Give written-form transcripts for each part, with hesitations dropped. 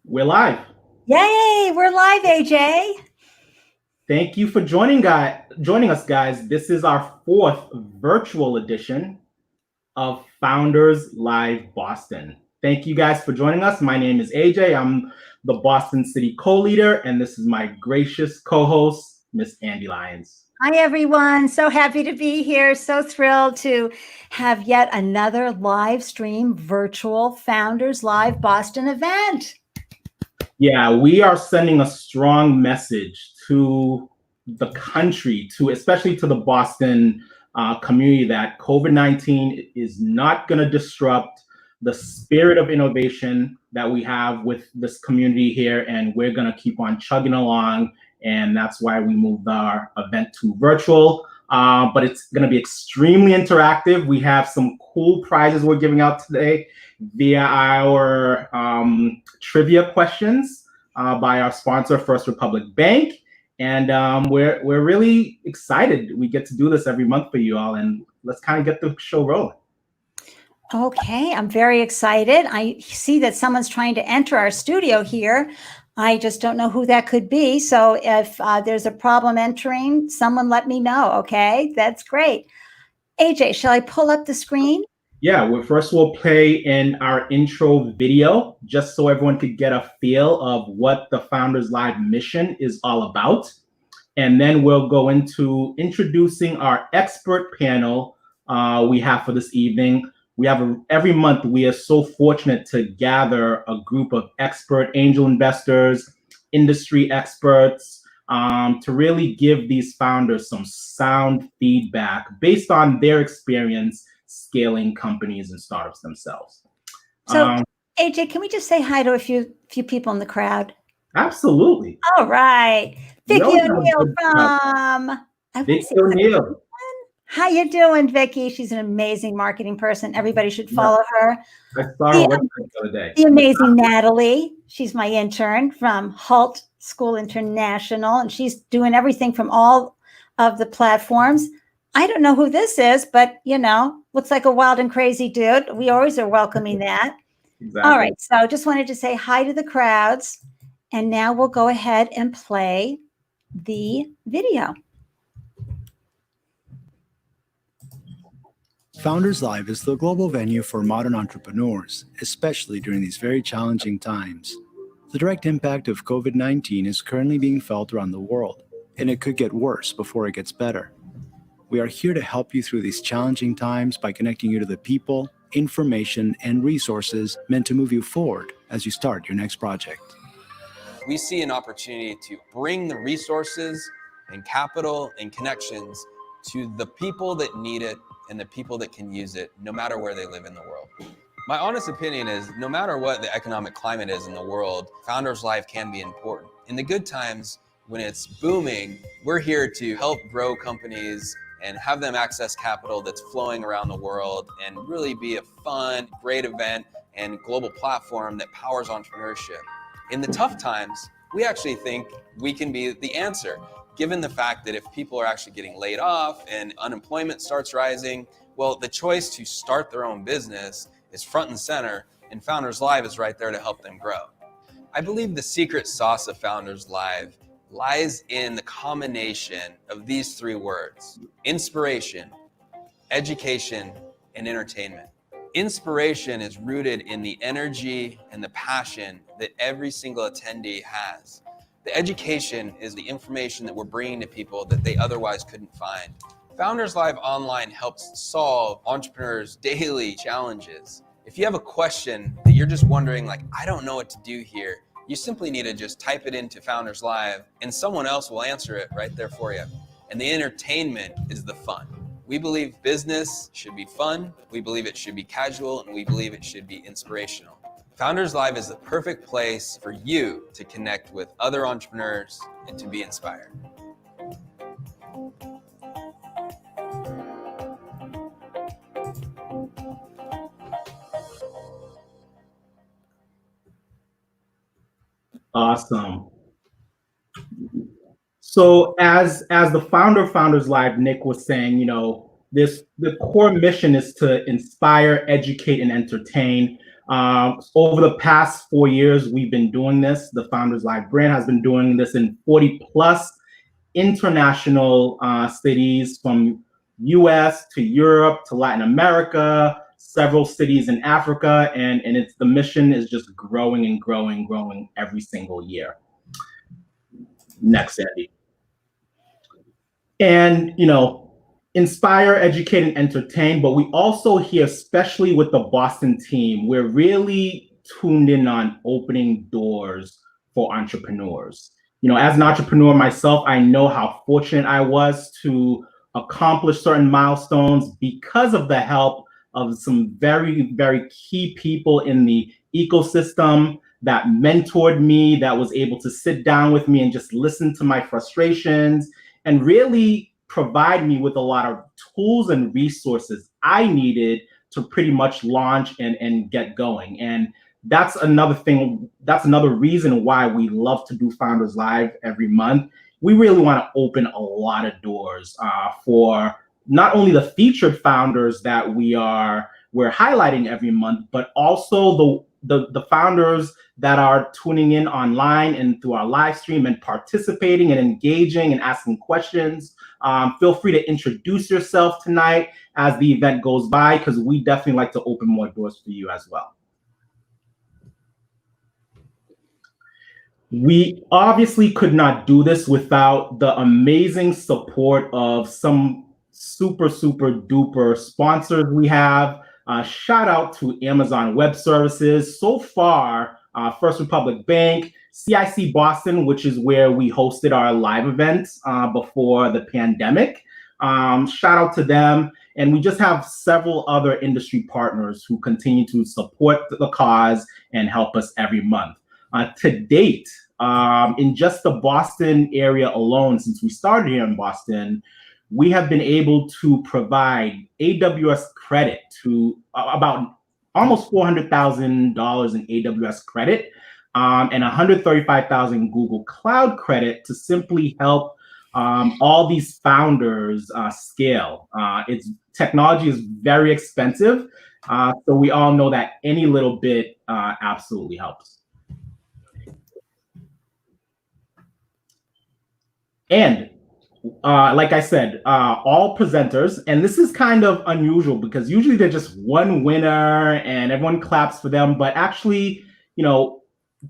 We're live. Yay, we're live, AJ. Thank you for joining us, guys. This is our fourth virtual edition of Founders Live Boston. Thank you guys for joining us. My name is AJ. I'm the Boston City co-leader, and this is my gracious co-host, Miss Ande Lyons. Hi, everyone. So happy to be here. So thrilled to have yet another live stream virtual Founders Live Boston event. Yeah, we are sending a strong message to the country, especially to the Boston community, that COVID-19 is not going to disrupt the spirit of innovation that we have with this community here, and we're going to keep on chugging along. And that's why we moved our event to virtual. But it's going to be extremely interactive. We have some cool prizes we're giving out today via our trivia questions by our sponsor, First Republic Bank. And we're really excited. We get to do this every month for you all, and let's kind of get the show rolling. Okay, I'm very excited. I see that someone's trying to enter our studio here. I just don't know who that could be. So if there's a problem entering, someone let me know, okay? That's great. AJ, shall I pull up the screen? Yeah, we'll play in our intro video, just so everyone could get a feel of what the Founders Live mission is all about. And then we'll go into introducing our expert panel we have for this evening. Every month, we are so fortunate to gather a group of expert angel investors, industry experts, to really give these founders some sound feedback based on their experience scaling companies and startups themselves. So, AJ, can we just say hi to a few people in the crowd? Absolutely. All right. Vicky O'Neill from... Vicky O'Neill. How you doing, Vicky? She's an amazing marketing person. Everybody should follow her. I saw her website the other day. The amazing Natalie. She's my intern from Halt School International, and she's doing everything from all of the platforms. I don't know who this is, but, looks like a wild and crazy dude. We always are welcoming that. Exactly. All right. So just wanted to say hi to the crowds. And now we'll go ahead and play the video. Founders Live is the global venue for modern entrepreneurs, especially during these very challenging times. The direct impact of COVID-19 is currently being felt around the world, and it could get worse before it gets better. We are here to help you through these challenging times by connecting you to the people, information, and resources meant to move you forward as you start your next project. We see an opportunity to bring the resources and capital and connections to the people that need it and the people that can use it, no matter where they live in the world. My honest opinion is, no matter what the economic climate is in the world, Founders Live can be important. In the good times, when it's booming, we're here to help grow companies and have them access capital that's flowing around the world, and really be a fun, great event and global platform that powers entrepreneurship. In the tough times, we actually think we can be the answer, given the fact that if people are actually getting laid off and unemployment starts rising, well, the choice to start their own business is front and center, and Founders Live is right there to help them grow. I believe the secret sauce of Founders Live lies in the combination of these three words: inspiration, education, and entertainment. Inspiration is rooted in the energy and the passion that every single attendee has. The education is the information that we're bringing to people that they otherwise couldn't find. Founders Live Online helps solve entrepreneurs' daily challenges. If you have a question that you're just wondering, I don't know what to do here, you simply need to just type it into Founders Live and someone else will answer it right there for you. And the entertainment is the fun. We believe business should be fun, we believe it should be casual, and we believe it should be inspirational. Founders Live is the perfect place for you to connect with other entrepreneurs and to be inspired. Awesome. So as the founder of Founders Live, Nick was saying, the core mission is to inspire, educate, and entertain. Over the past 4 years, we've been doing this. The Founders Live brand has been doing this in 40 plus international cities, from US to Europe to Latin America, several cities in Africa, and the mission is just growing and growing, growing every single year. Next, Andy. And, inspire, educate, and entertain, but we also here, especially with the Boston team, we're really tuned in on opening doors for entrepreneurs. As an entrepreneur myself, I know how fortunate I was to accomplish certain milestones because of the help of some very, very key people in the ecosystem that mentored me, that was able to sit down with me and just listen to my frustrations and really provide me with a lot of tools and resources I needed to pretty much launch and get going. And that's another thing. That's another reason why we love to do Founders Live every month. We really want to open a lot of doors for not only the featured founders that we're highlighting every month, but also the founders that are tuning in online and through our live stream and participating and engaging and asking questions. Feel free to introduce yourself tonight as the event goes by, because we definitely like to open more doors for you as well. We obviously could not do this without the amazing support of some super, super duper sponsors we have. Shout out to Amazon Web Services. So far, First Republic Bank, CIC Boston, which is where we hosted our live events before the pandemic. Shout out to them. And we just have several other industry partners who continue to support the cause and help us every month. To date, in just the Boston area alone, since we started here in Boston, we have been able to provide AWS credit to about almost $400,000 in AWS credit and $135,000 Google Cloud credit to simply help all these founders scale. Technology is very expensive, so we all know that any little bit absolutely helps. And like I said, all presenters, and this is kind of unusual because usually they're just one winner and everyone claps for them. But actually,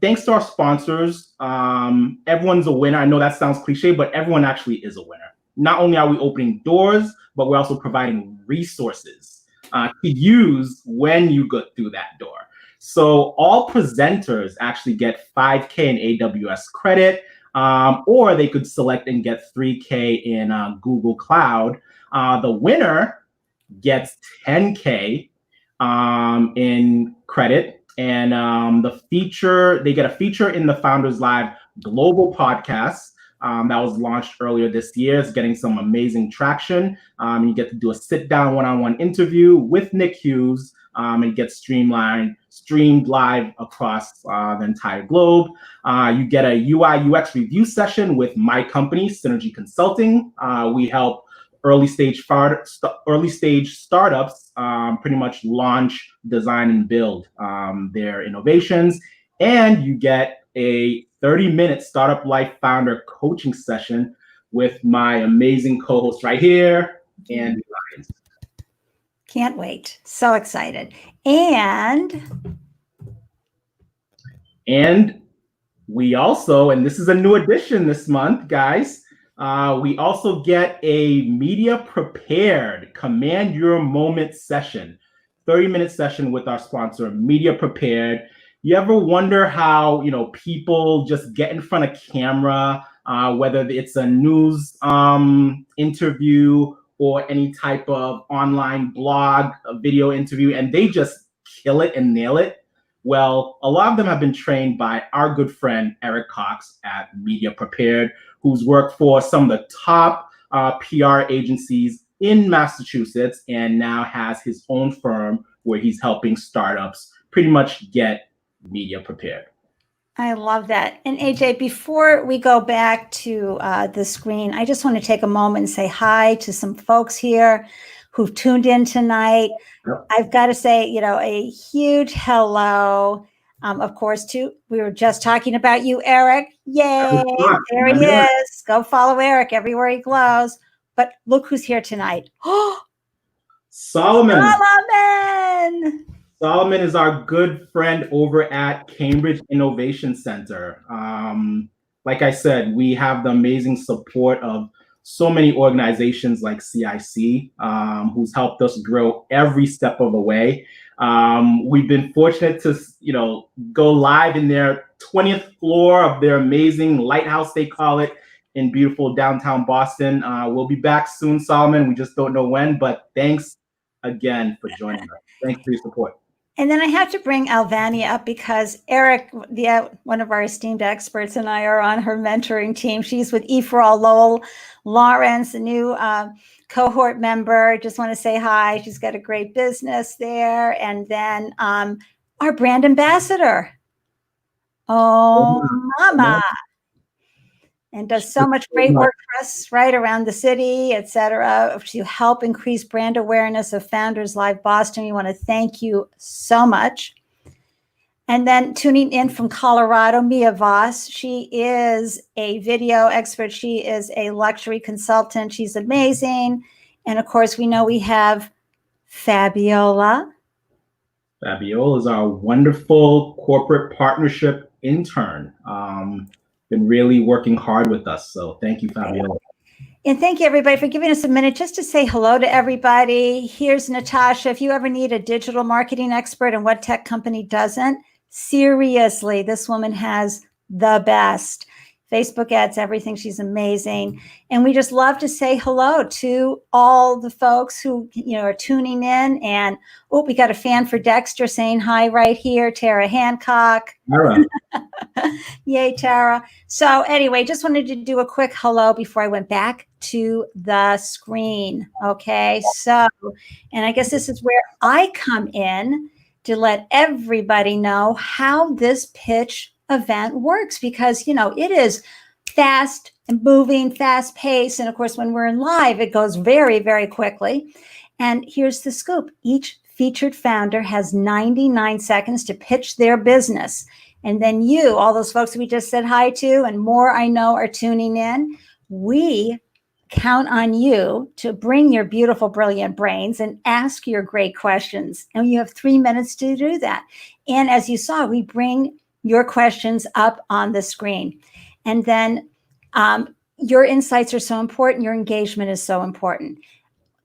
thanks to our sponsors, everyone's a winner. I know that sounds cliche, but everyone actually is a winner. Not only are we opening doors, but we're also providing resources to use when you go through that door. So all presenters actually get 5K in AWS credit. Or they could select and get 3K in Google Cloud. The winner gets 10K in credit, and they get a feature in the Founders Live Global Podcast that was launched earlier this year. It's getting some amazing traction. You get to do a sit-down one-on-one interview with Nick Hughes. And get streamed live across the entire globe. You get a UI UX review session with my company, Synergy Consulting. We help early stage startups pretty much launch, design, and build their innovations. And you get a 30-minute Startup Life Founder coaching session with my amazing co-host right here, Ande. Can't wait. So excited. And we also, and this is a new addition this month, guys, we also get a media prepared command your moment session, 30-minute session with our sponsor, Media Prepared. You ever wonder how, people just get in front of camera, whether it's a news interview or any type of online blog, a video interview, and they just kill it and nail it? Well, a lot of them have been trained by our good friend, Eric Cox at Media Prepared, who's worked for some of the top PR agencies in Massachusetts and now has his own firm where he's helping startups pretty much get media prepared. I love that. And AJ, before we go back to the screen, I just want to take a moment and say hi to some folks here who've tuned in tonight. Yep. I've got to say, a huge hello. Of course, too, we were just talking about you, Eric. Yay, there he is. Go follow Eric everywhere he glows. But look who's here tonight. Solomon. Solomon is our good friend over at Cambridge Innovation Center. Like I said, we have the amazing support of so many organizations like CIC, who's helped us grow every step of the way. We've been fortunate to, go live in their 20th floor of their amazing lighthouse, they call it, in beautiful downtown Boston. We'll be back soon, Solomon. We just don't know when, but thanks again for joining us. Thanks for your support. And then I have to bring Alvania up because Eric, one of our esteemed experts, and I are on her mentoring team. She's with E4All Lowell Lawrence, a new cohort member. Just want to say hi. She's got a great business there. And then our brand ambassador, Mama. And does so much great work for us right around the city, et cetera, to help increase brand awareness of Founders Live Boston. We want to thank you so much. And then tuning in from Colorado, Mia Voss. She is a video expert. She is a luxury consultant. She's amazing. And of course, we know we have Fabiola. Fabiola is our wonderful corporate partnership intern. Been really working hard with us. So thank you, Fabiola. And thank you, everybody, for giving us a minute just to say hello to everybody. Here's Natasha. If you ever need a digital marketing expert, and what tech company doesn't? Seriously, this woman has the best. Facebook ads, everything. She's amazing. And we just love to say hello to all the folks who are tuning in. And we got a fan for Dexter saying hi right here, Tara Hancock. Tara. Yay, Tara. So anyway, just wanted to do a quick hello before I went back to the screen. Okay, so, and I guess this is where I come in to let everybody know how this pitch event works, because it is fast and moving, fast paced, and of course when we're in live it goes very, very quickly. And here's the scoop: each featured founder has 99 seconds to pitch their business, and then you, all those folks we just said hi to and more, I know, are tuning in. We count on you to bring your beautiful, brilliant brains and ask your great questions, and you have 3 minutes to do that. And as you saw, we bring your questions up on the screen. And then your insights are so important. Your engagement is so important.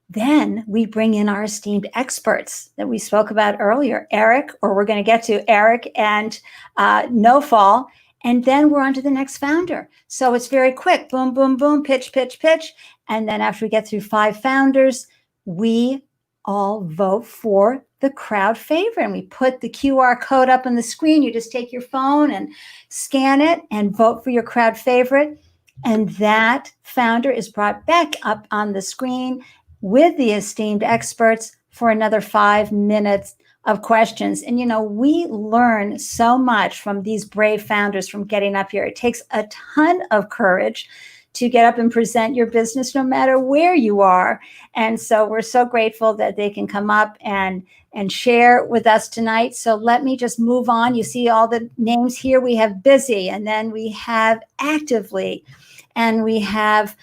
Then we bring in our esteemed experts that we spoke about earlier, Eric, or we're going to get to Eric and Nofal. And then we're on to the next founder. So it's very quick. Boom, boom, boom, pitch, pitch, pitch. And then after we get through 5 founders, we all vote for the crowd favorite. And we put the QR code up on the screen. You just take your phone and scan it and vote for your crowd favorite. And that founder is brought back up on the screen with the esteemed experts for another 5 minutes of questions. And, we learn so much from these brave founders from getting up here. It takes a ton of courage to get up and present your business no matter where you are. And so we're so grateful that they can come up and share with us tonight. So let me just move on. You see all the names here. We have Busy, and then we have Actively, and we have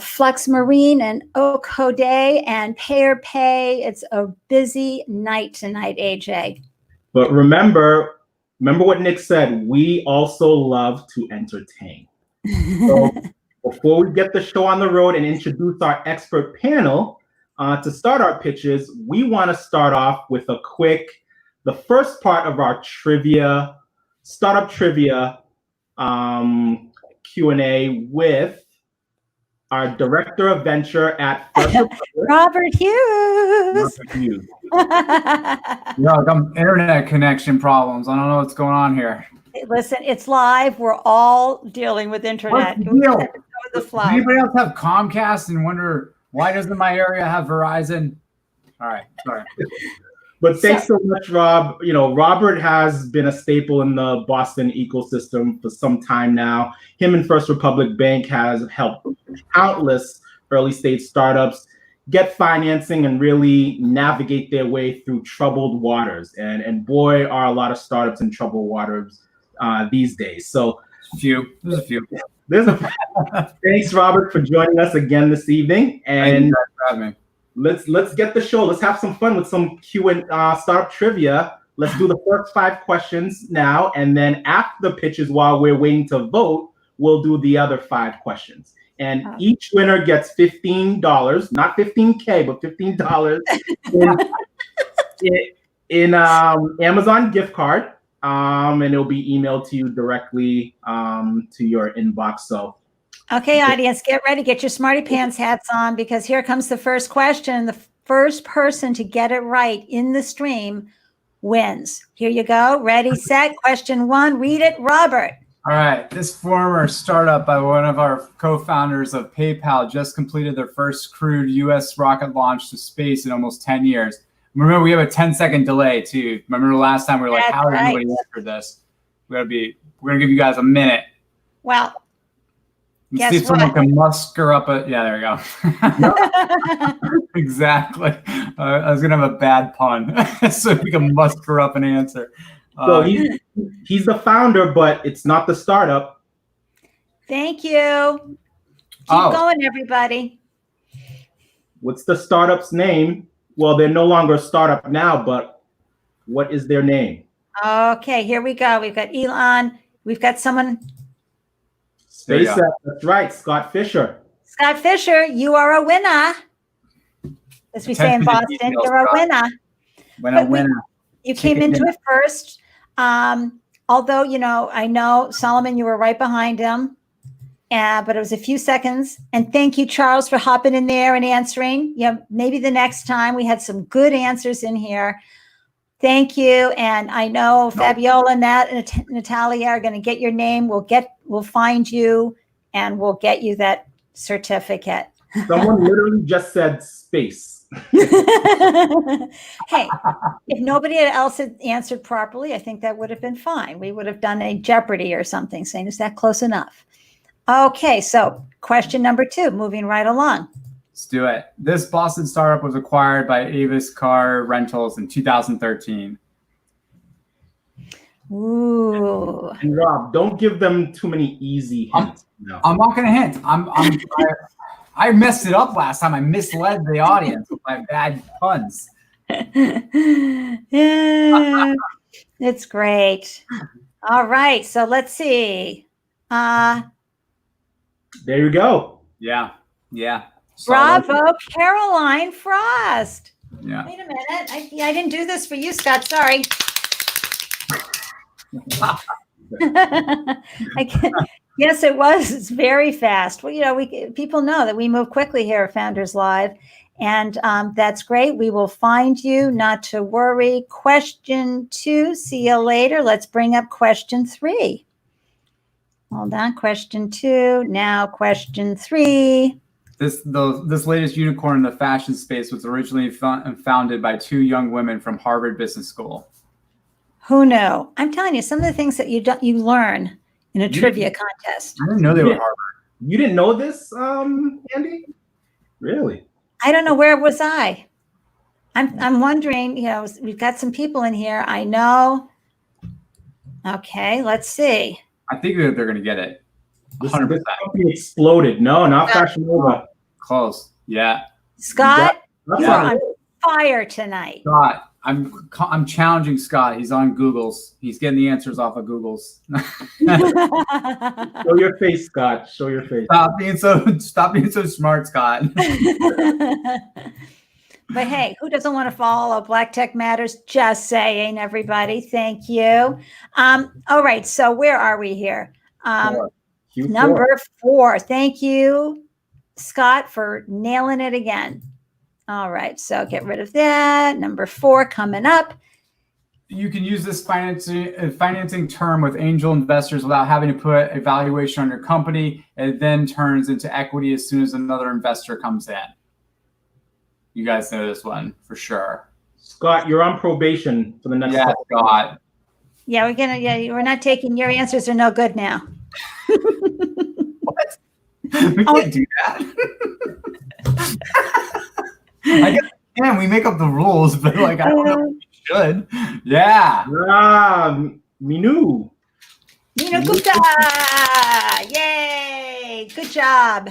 Flex Marine and Okode and Payer Pay. It's a busy night tonight, AJ. But remember what Nick said. We also love to entertain. So before we get the show on the road and introduce our expert panel to start our pitches, we want to start off with the first part of our startup trivia Q&A with our director of venture at First Republic, Robert Hughes. Some internet connection problems. I don't know what's going on here. Listen, it's live. We're all dealing with internet. What's the deal? The flow. Does anybody else have Comcast and wonder why doesn't my area have Verizon? All right, sorry. But thanks so much, Rob. Robert has been a staple in the Boston ecosystem for some time now. Him and First Republic Bank has helped countless early stage startups get financing and really navigate their way through troubled waters. And boy, are a lot of startups in troubled waters these days. So There's a few. Thanks, Robert, for joining us again this evening. And let's get the show. Let's have some fun with some startup trivia. Let's do the first 5 questions now, and then after the pitches, while we're waiting to vote, we'll do the other 5 questions. And each winner gets $15, not $15K, but $15 in Amazon gift card. And it'll be emailed to you directly to your inbox. So, okay, audience, get ready, get your smarty pants hats on, because here comes the first question. The first person to get it right in the stream wins. Here you go. Ready, set. Question 1. Read it, Robert. All right. This former startup by one of our co-founders of PayPal just completed their first crewed U.S. rocket launch to space in almost 10 years. Remember, we have a 10-second delay too. Remember the last time we were like, how did nobody answer this? We're gonna give you guys a minute. Well, let's see if someone can muster up there we go. Exactly. I was gonna have a bad pun, so we can muster up an answer. So he's the founder, but it's not the startup. Thank you. Keep going, everybody. What's the startup's name? Well, they're no longer a startup now, but what is their name? Okay, here we go. We've got Elon. We've got someone. SpaceX. That's right, Scott Fisher. Scott Fisher, you are a winner. As we say in Boston, you're a winner. Winner. You came into it first. Although, I know, Solomon, you were right behind him. But it was a few seconds. And thank you, Charles, for hopping in there and answering. Maybe the next time. We had some good answers in here. Thank you. And I know Fabiola, Nat, and Natalia are going to get your name. We'll find you, and we'll get you that certificate. Someone literally just said space. Hey, if nobody else had answered properly, I think that would have been fine. We would have done a Jeopardy or something saying, is that close enough? Okay, so question number 2, moving right along. Let's do it. This Boston startup was acquired by AWS Car Rentals in 2013. Ooh. And Rob, don't give them too many easy hints. I'm not going to hint. I messed it up last time. I misled the audience with my bad puns. Yeah, it's great. All right, so let's see. There you go. Yeah. Bravo, Caroline Frost. Yeah. Wait a minute. I didn't do this for you, Scott. Sorry. Yes, it was. It's very fast. Well, people know that we move quickly here at Founders Live, and that's great. We will find you, not to worry. Question 2, see you later. Let's bring up question 3. Hold on, question 2. Now question 3. This latest unicorn in the fashion space was originally founded by 2 young women from Harvard Business School. Who knew? I'm telling you, some of the things that you learn in a trivia contest. I didn't know they were Harvard. You didn't know this, Andy? Really? I don't know, where was I? I'm wondering. We've got some people in here. I know. Okay, let's see. I think that they're going to get it. 100%. This company exploded. No, not Fashion Nova. Close. Yeah. Scott, That's you're not on it. fire tonight. Scott, I'm challenging Scott. He's on Google's. He's getting the answers off of Google's. Show your face, Scott. Show your face. Stop being so smart, Scott. But hey, who doesn't want to follow Black Tech Matters? Just saying, everybody. Thank you. All right. So where are we here? Number 4. Thank you, Scott, for nailing it again. All right. So get rid of that. Number 4 coming up. You can use this financing term with angel investors without having to put a valuation on your company. It then turns into equity as soon as another investor comes in. You guys know this one for sure. Scott, you're on probation for the next. Yeah, Scott. Yeah, we're not taking your answers are no good now. What? We can't do that. I guess we make up the rules, but like I don't know if we should. Yeah. Minu. Nina Gupta! Yay! Good job.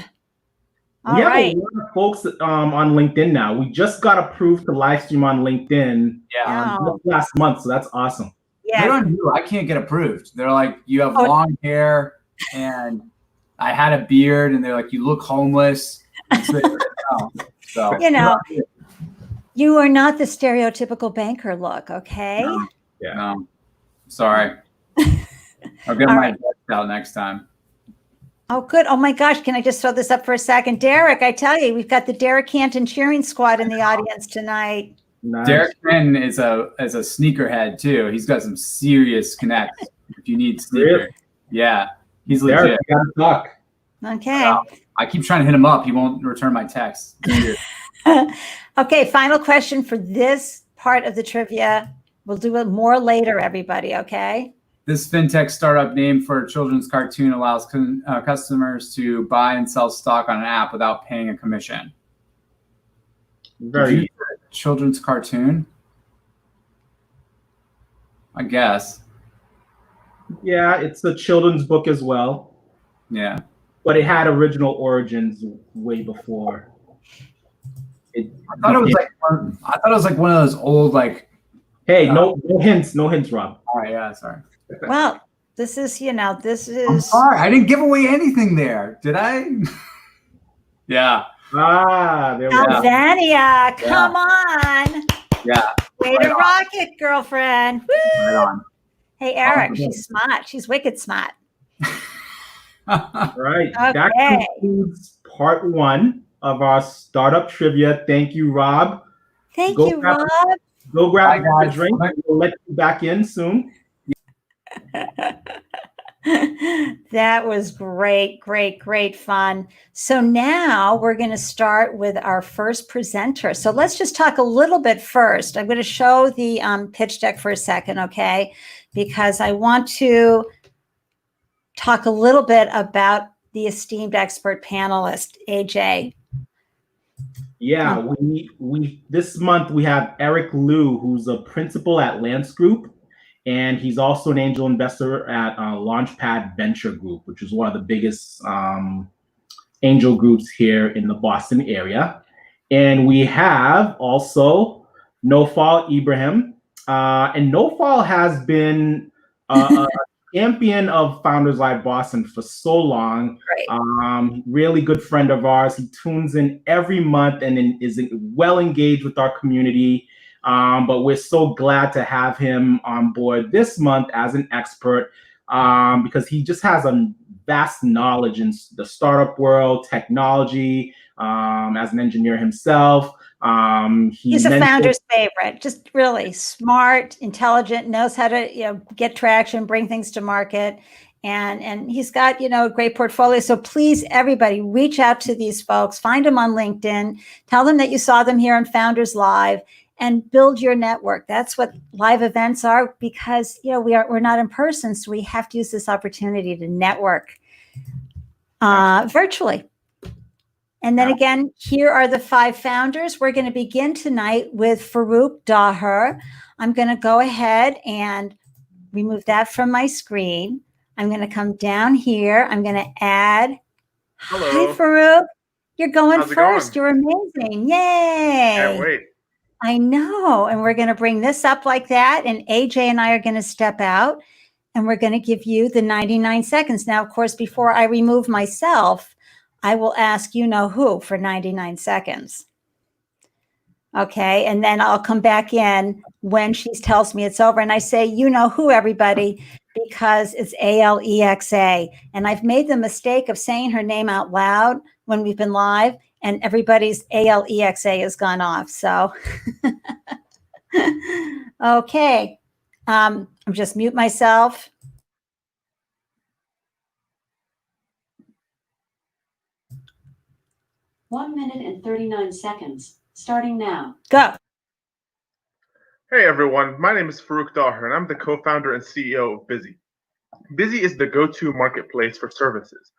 All We have right. a lot of folks on LinkedIn now. We just got approved to live stream on LinkedIn just last month, so that's awesome. Good on you. I can't get approved. They're like, you have long hair, and I had a beard, and they're like, you look homeless. So you are not the stereotypical banker look, okay? No. Sorry. I'll get my best out next time. Oh, good. Oh, my gosh. Can I just throw this up for a second? Derek, I tell you, we've got the Derek Canton cheering squad in the audience tonight. Nice. Derek Canton is a sneakerhead, too. He's got some serious connects if you need sneakers. Really? Yeah. He's legit. Derek, you gotta talk. Okay. I keep trying to hit him up. He won't return my text. Okay. Final question for this part of the trivia. We'll do it more later, everybody. Okay. This fintech startup named for a children's cartoon allows customers to buy and sell stock on an app without paying a commission. Very children's cartoon, I guess. Yeah, it's a children's book as well. Yeah, but it had original origins way before. I thought it was like one of those old like. Hey, no hints, Rob. All right, yeah, sorry. Well, this is. I'm sorry, I didn't give away anything there, did I? Yeah. There we go. Albania, come on. Yeah. Way to rock it, girlfriend. Woo! Right on. Hey, Eric, she's smart. She's wicked smart. Right. Okay. That concludes part 1 of our startup trivia. Thank you, Rob. Thank you, Rob. Go grab a drink. We'll let you back in soon. That was great fun. So now we're going to start with our first presenter. So let's just talk a little bit first. I'm going to show the pitch deck for a second, okay? Because I want to talk a little bit about the esteemed expert panelist, AJ. Yeah, we this month we have Eric Liu, who's a principal at Lance Group, and he's also an angel investor at Launchpad Venture Group, which is one of the biggest angel groups here in the Boston area. And we have also Nofal Ibrahim, and Nofal has been a champion of Founders Live Boston for so long. Right. Really good friend of ours. He tunes in every month and is well engaged with our community. But we're so glad to have him on board this month as an expert because he just has a vast knowledge in the startup world, technology, as an engineer himself. He's a founder's favorite, just really smart, intelligent, knows how to get traction, bring things to market. And he's got, a great portfolio. So please, everybody, reach out to these folks, find them on LinkedIn, tell them that you saw them here on Founders Live, and build your network. That's what live events are, because we're not in person, so we have to use this opportunity to network virtually. And then again, here are the 5 founders. We're going to begin tonight with Farouk Daher. I'm going to go ahead and remove that from my screen. I'm going to come down here. I'm going to add. Hello. Hi, Farouk. You're going first. Going? You're amazing. Yay. Can't wait. I know. And we're going to bring this up like that. And AJ and I are going to step out and we're going to give you the 99 seconds. Now, of course, before I remove myself, I will ask who for 99 seconds. Okay. And then I'll come back in when she tells me it's over. And I say, who, everybody, because it's Alexa. And I've made the mistake of saying her name out loud when we've been live, and everybody's Alexa has gone off. So, okay. I'm just mute myself. One minute and 39 seconds, starting now. Go. Hey everyone, my name is Farouk Daher and I'm the co-founder and CEO of Busy. Busy is the go-to marketplace for services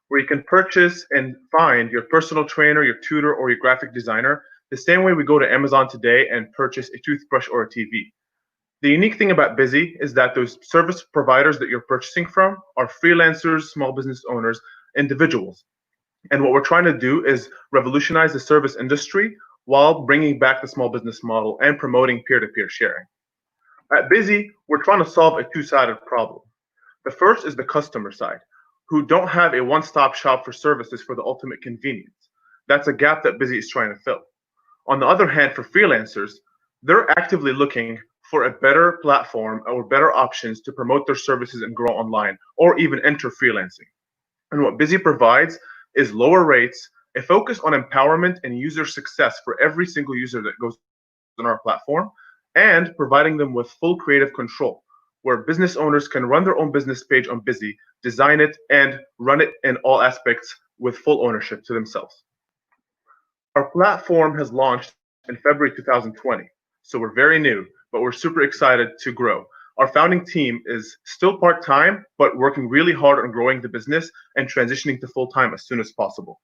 where you can purchase and find your personal trainer, your tutor, or your graphic designer the same way we go to Amazon today and purchase a toothbrush or a TV. The unique thing about Busy is that those service providers that you're purchasing from are freelancers, small business owners, individuals. And what we're trying to do is revolutionize the service industry while bringing back the small business model and promoting peer-to-peer sharing. At Busy, we're trying to solve a two-sided problem. The first is the customer side, who don't have a one-stop shop for services for the ultimate convenience. That's a gap that Busy is trying to fill. On the other hand, for freelancers, they're actively looking for a better platform or better options to promote their services and grow online, or even enter freelancing. And what Busy provides is lower rates, a focus on empowerment and user success for every single user that goes on our platform, and providing them with full creative control, where business owners can run their own business page on Busy, design it, and run it in all aspects with full ownership to themselves. Our platform has launched in February 2020, so we're very new, but we're super excited to grow. Our founding team is still part-time, but working really hard on growing the business and transitioning to full-time as soon as possible.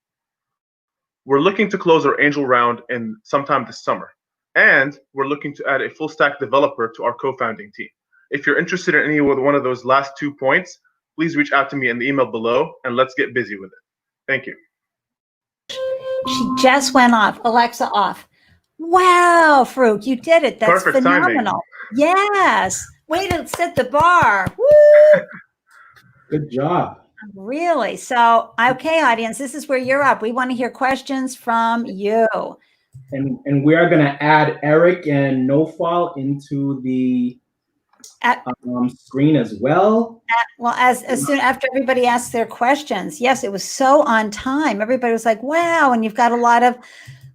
We're looking to close our angel round in sometime this summer, and we're looking to add a full-stack developer to our co-founding team. If you're interested in any one of those last 2 points, please reach out to me in the email below, and let's get busy with it. Thank you. She just went off. Alexa off. Wow, Farouk, you did it. That's Perfect phenomenal. timing. Yes. Way to set the bar. Woo! Good job. Really? So, okay, audience, this is where you're up. We want to hear questions from you. And we are going to add Eric and Nofal into the screen as well. Well, as soon after everybody asked their questions, yes, it was so on time. Everybody was like, wow. And you've got a lot of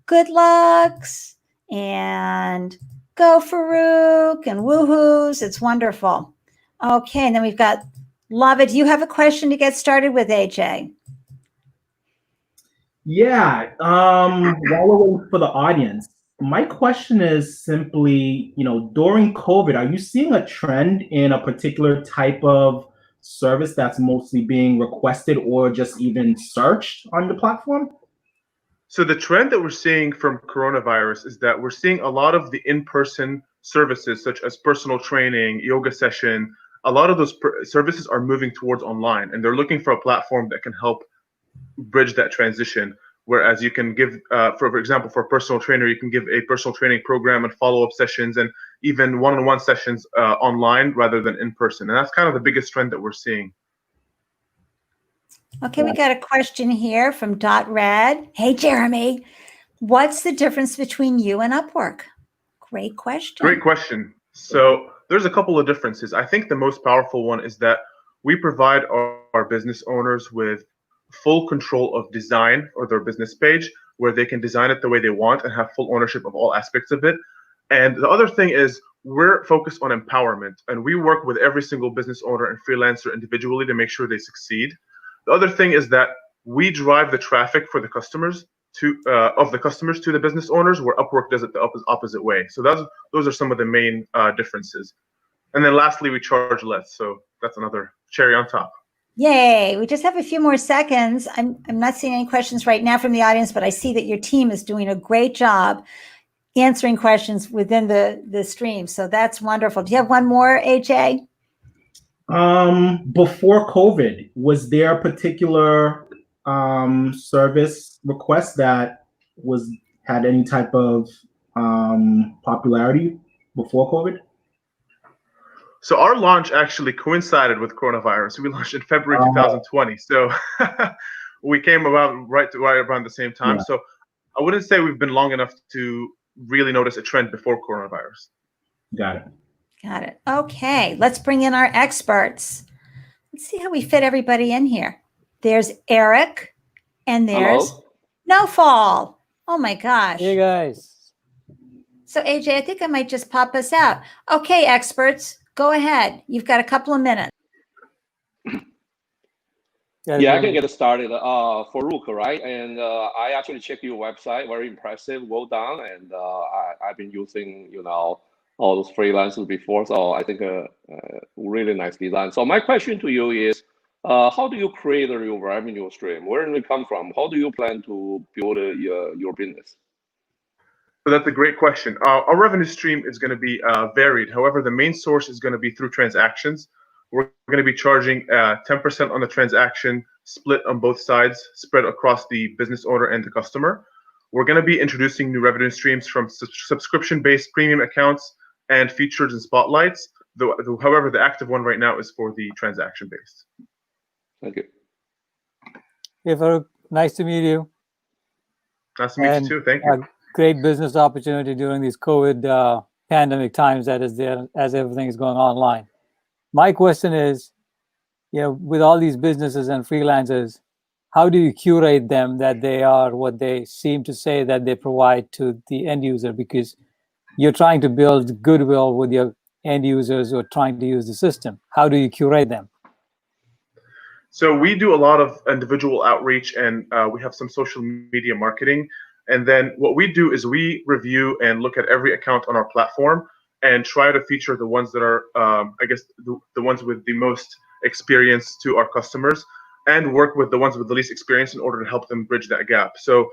good lucks and go Farouk and woohoos. It's wonderful. Okay. And then we've got love it. Do you have a question to get started with, AJ? Yeah. While we're waiting for the audience, my question is simply, during COVID, are you seeing a trend in a particular type of service that's mostly being requested or just even searched on the platform? So the trend that we're seeing from coronavirus is that we're seeing a lot of the in-person services, such as personal training, yoga session. A lot of those services are moving towards online, and they're looking for a platform that can help bridge that transition. Whereas you can give, for example, for a personal trainer, you can give a personal training program and follow-up sessions and even one-on-one sessions online rather than in person. And that's kind of the biggest trend that we're seeing. Okay, we got a question here from Dot Red. Hey, Jeremy, what's the difference between you and Upwork? Great question. Great question. So there's a couple of differences. I think the most powerful one is that we provide our business owners with full control of design or their business page, where they can design it the way they want and have full ownership of all aspects of it. And the other thing is we're focused on empowerment, and we work with every single business owner and freelancer individually to make sure they succeed. The other thing is that we drive the traffic for the customers to the business owners, where Upwork does it the opposite way. So those are some of the main differences. And then lastly, we charge less. So that's another cherry on top. Yay. We just have a few more seconds. I'm not seeing any questions right now from the audience, but I see that your team is doing a great job answering questions within the stream. So that's wonderful. Do you have one more, AJ? Before COVID, was there a particular service request that had any type of popularity before COVID? So our launch actually coincided with coronavirus. We launched in February 2020. So we came about right around the same time. Yeah. So I wouldn't say we've been long enough to really notice a trend before coronavirus. Got it. Got it. Okay, let's bring in our experts. Let's see how we fit everybody in here. There's Eric, and there's Nofal. Oh my gosh. Hey guys. So AJ, I think I might just pop us out. Okay, experts, go ahead. You've got a couple of minutes. Yeah, I can get started. Farouk, right? And I actually checked your website. Very impressive. Well done. And I've been using, all those freelancers before. So I think really nice design. So my question to you is, how do you create your revenue stream? Where do it come from? How do you plan to build your business? So that's a great question. Our revenue stream is going to be varied. However, the main source is going to be through transactions. We're going to be charging 10% on the transaction, split on both sides, spread across the business owner and the customer. We're going to be introducing new revenue streams from subscription-based premium accounts and features and spotlights. However, the active one right now is for the transaction-based. Thank you. Hey, Farouk, nice to meet you. Nice to meet you too. Thank you. Great business opportunity during these COVID pandemic times that is there as everything is going online. My question is, with all these businesses and freelancers, how do you curate them that they are what they seem to say that they provide to the end user? Because you're trying to build goodwill with your end users who are trying to use the system. How do you curate them? So we do a lot of individual outreach, and we have some social media marketing. And then what we do is we review and look at every account on our platform and try to feature the ones that are, the ones with the most experience to our customers, and work with the ones with the least experience in order to help them bridge that gap. So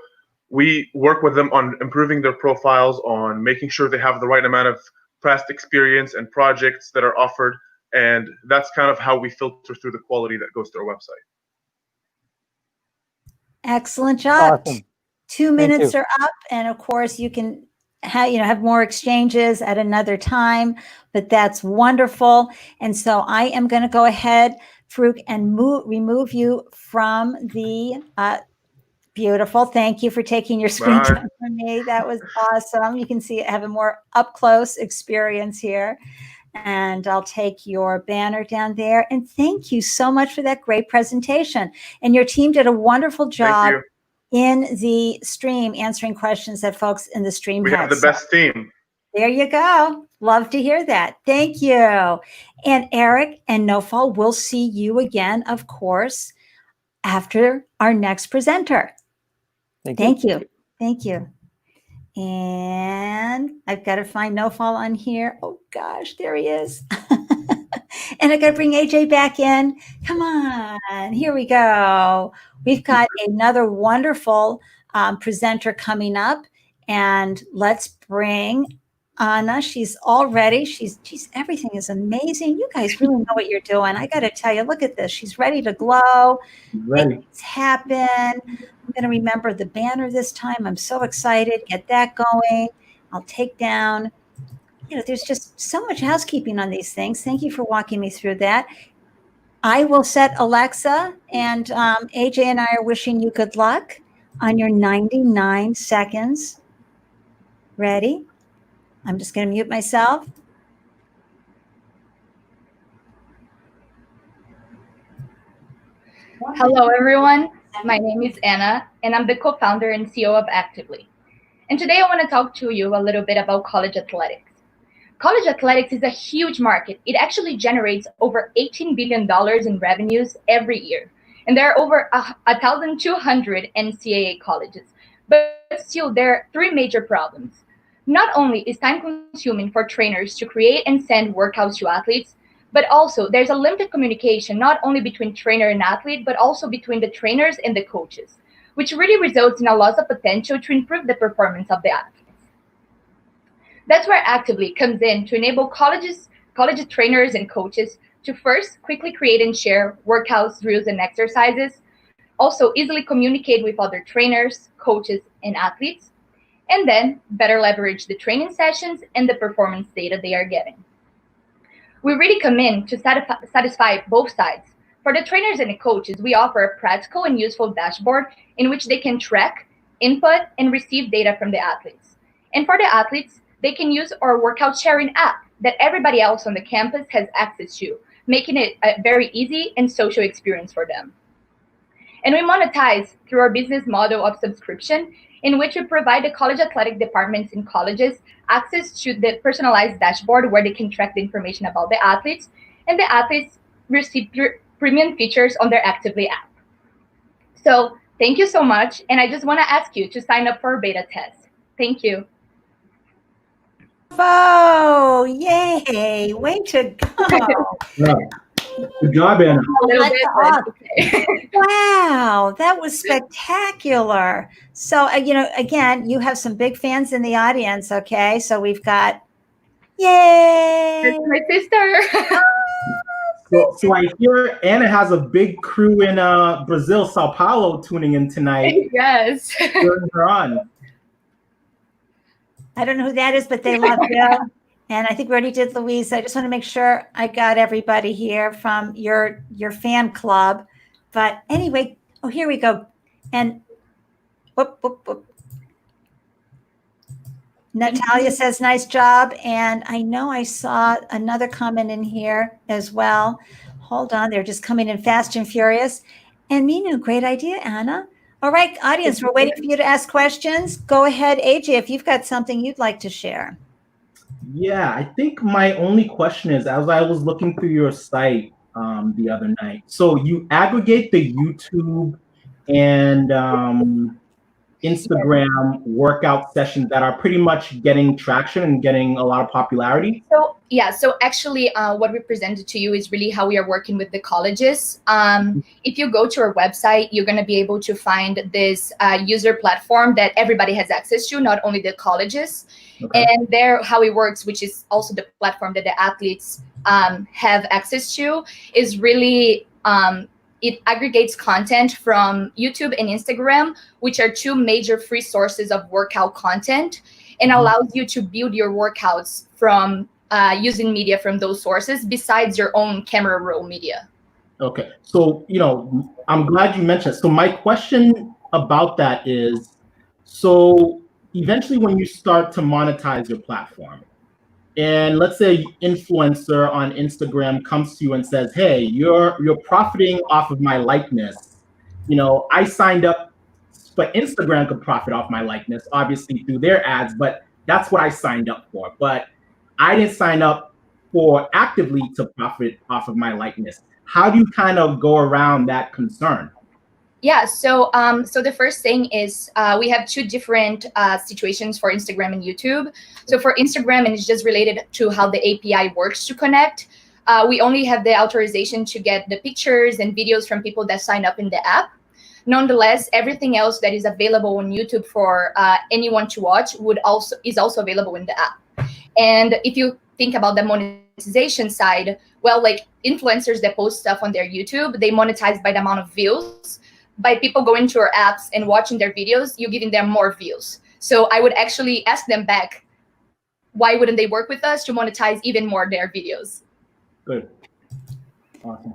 we work with them on improving their profiles, on making sure they have the right amount of past experience and projects that are offered. And that's kind of how we filter through the quality that goes to our website. Excellent job. Awesome. 2 minutes are up, and of course you can have more exchanges at another time, but that's wonderful. And so I am going to go ahead, Farouk, and remove you from the beautiful. Thank you for taking your screen time from me. That was awesome. You can see I have a more up close experience here. And I'll take your banner down there. And thank you so much for that great presentation. And your team did a wonderful job in the stream, answering questions that folks in the stream had. We have the best team. There you go. Love to hear that. Thank you. And Eric and Nofal, we'll see you again, of course, after our next presenter. Thank you. Thank you. And I've got to find Nofal on here. Oh gosh, there he is. And I got to bring AJ back in. Come on, here we go. We've got another wonderful presenter coming up, and let's bring Anna. She's all ready. She's everything is amazing. You guys really know what you're doing. I got to tell you, look at this. She's ready to glow. Ready. Things happen. I'm going to remember the banner this time. I'm so excited. Get that going. I'll take down. There's just so much housekeeping on these things. Thank you for walking me through that. I will set Alexa, and AJ and I are wishing you good luck on your 99 seconds. Ready? I'm just going to mute myself. Hello, everyone. My name is Anna, and I'm the co-founder and CEO of Actively. And today I want to talk to you a little bit about college athletics. College athletics is a huge market. It actually generates over $18 billion in revenues every year. And there are over 1,200 NCAA colleges. But still, there are three major problems. Not only is time consuming for trainers to create and send workouts to athletes, but also there's a limited communication, not only between trainer and athlete, but also between the trainers and the coaches, which really results in a loss of potential to improve the performance of the athletes. That's where Actively comes in to enable college trainers and coaches to first quickly create and share workouts, drills, and exercises, also easily communicate with other trainers, coaches, and athletes, and then better leverage the training sessions and the performance data they are getting. We really come in to satisfy both sides. For the trainers and the coaches, we offer a practical and useful dashboard in which they can track, input, and receive data from the athletes. And for the athletes, they can use our workout sharing app that everybody else on the campus has access to, making it a very easy and social experience for them. And we monetize through our business model of subscription, in which we provide the college athletic departments in colleges access to the personalized dashboard where they can track the information about the athletes, and the athletes receive premium features on their Actively app. So thank you so much, and I just want to ask you to sign up for a beta test. Thank you. Oh, yay. Way to go. Good job, Anna. A little That's bit, awesome. but okay. Wow, that was spectacular. So, again, you have some big fans in the audience. Okay. So we've got, yay. That's my sister. So I hear Anna has a big crew in Brazil, Sao Paulo, tuning in tonight. Yes. Cheering her on. I don't know who that is, but they love you. And I think we already did Louise. I just want to make sure I got everybody here from your fan club. But anyway, oh, here we go. And whoop, whoop, whoop. Natalia says, nice job. And I know I saw another comment in here as well. Hold on, they're just coming in fast and furious. And Minu, great idea, Anna. All right, audience, we're waiting for you to ask questions. Go ahead, AJ, if you've got something you'd like to share. Yeah, I think my only question is, as I was looking through your site the other night, so you aggregate the YouTube and Instagram workout sessions that are pretty much getting traction and getting a lot of popularity? So actually what we presented to you is really how we are working with the colleges. If you go to our website, you're going to be able to find this user platform that everybody has access to, not only the colleges. Okay. And there, how it works, which is also the platform that the athletes have access to, is really it aggregates content from YouTube and Instagram, which are two major free sources of workout content, and allows you to build your workouts from using media from those sources besides your own camera roll media. Okay, so I'm glad you mentioned. So my question about that is, so eventually when you start to monetize your platform, and let's say an influencer on Instagram comes to you and says, hey, you're profiting off of my likeness. I signed up, but Instagram could profit off my likeness, obviously through their ads, but that's what I signed up for. But I didn't sign up for actively to profit off of my likeness. How do you kind of go around that concern? Yeah, so the first thing is we have two different situations for Instagram and YouTube. So for Instagram, and it's just related to how the API works to connect, we only have the authorization to get the pictures and videos from people that sign up in the app. Nonetheless, everything else that is available on YouTube for anyone to watch is also available in the app. And if you think about the monetization side, well, like influencers that post stuff on their YouTube, they monetize by the amount of views. By people going to our apps and watching their videos, you're giving them more views. So I would actually ask them back, why wouldn't they work with us to monetize even more their videos? Good. Awesome.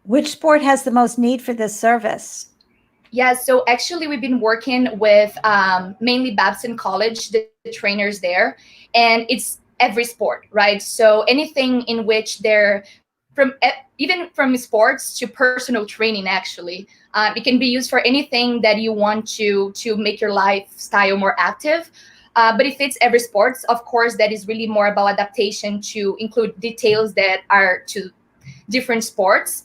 Which sport has the most need for this service? Yeah, so actually we've been working with mainly Babson College, the trainers there, and it's every sport, right? So anything in which they're even from sports to personal training, actually. It can be used for anything that you want to make your lifestyle more active. But if it's every sports, of course, that is really more about adaptation to include details that are to different sports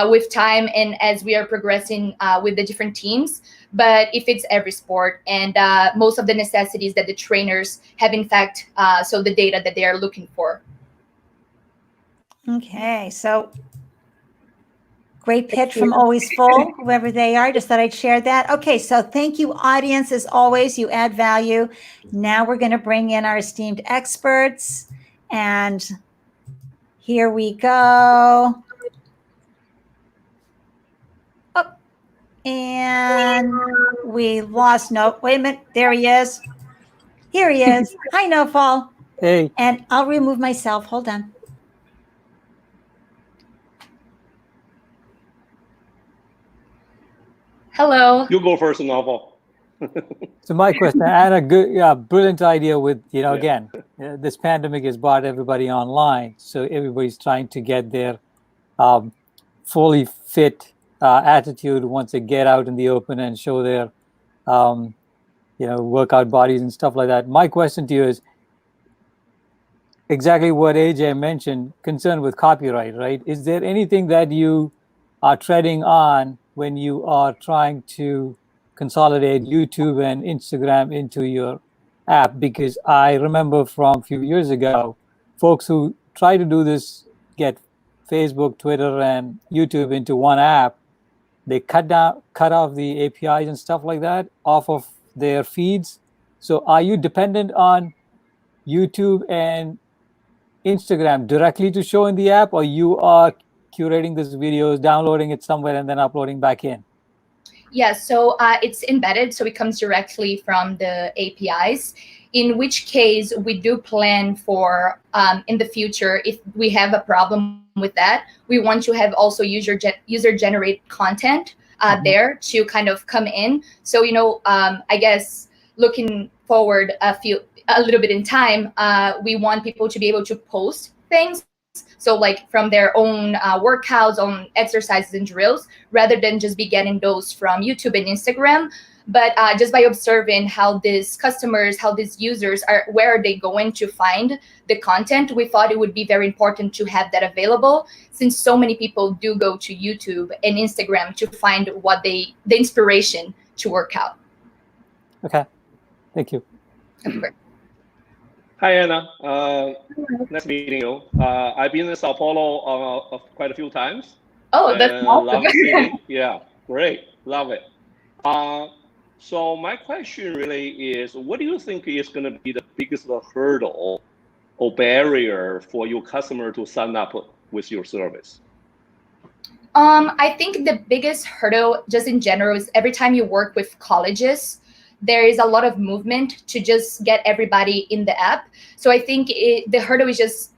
with time and as we are progressing with the different teams. But if it's every sport and most of the necessities that the trainers have, in fact, so the data that they are looking for. Okay, so great pitch from Always Full, whoever they are. Just thought I'd share that. Okay, so thank you, audience. As always, you add value. Now we're going to bring in our esteemed experts. And here we go. Oh, and we lost, no, wait a minute. There he is. Here he is. Hi, Nofal. Hey. And I'll remove myself. Hold on. Hello. You go first, Novel. So my question, Anna, brilliant idea with, again, this pandemic has brought everybody online. So everybody's trying to get their fully fit attitude once they get out in the open and show their, workout bodies and stuff like that. My question to you is exactly what AJ mentioned, concerned with copyright, right? Is there anything that you are treading on when you are trying to consolidate YouTube and Instagram into your app? Because I remember from a few years ago, folks who try to do this get Facebook, Twitter, and YouTube into one app, they cut off the APIs and stuff like that off of their feeds. So are you dependent on YouTube and Instagram directly to show in the app, or you are curating these videos, downloading it somewhere, and then uploading back in? Yeah, so it's embedded, so it comes directly from the APIs, in which case we do plan for, in the future, if we have a problem with that, we want to have also user-generated content there to kind of come in. So, you know, I guess looking forward a little bit in time, we want people to be able to post things. So like from their own workouts, own exercises and drills, rather than just be getting those from YouTube and Instagram. But just by observing how these customers, how these users are, where are they going to find the content, we thought it would be very important to have that available, since so many people do go to YouTube and Instagram to find what the inspiration to work out. Okay, thank you. Of course. Hi, Anna. Nice meeting you. I've been in Sao Paulo quite a few times. Oh, that's awesome. Love the city. Yeah, great. Love it. So my question really is, what do you think is going to be the biggest hurdle or barrier for your customer to sign up with your service? I think the biggest hurdle just in general is every time you work with colleges, there is a lot of movement to just get everybody in the app. So I think the hurdle is just,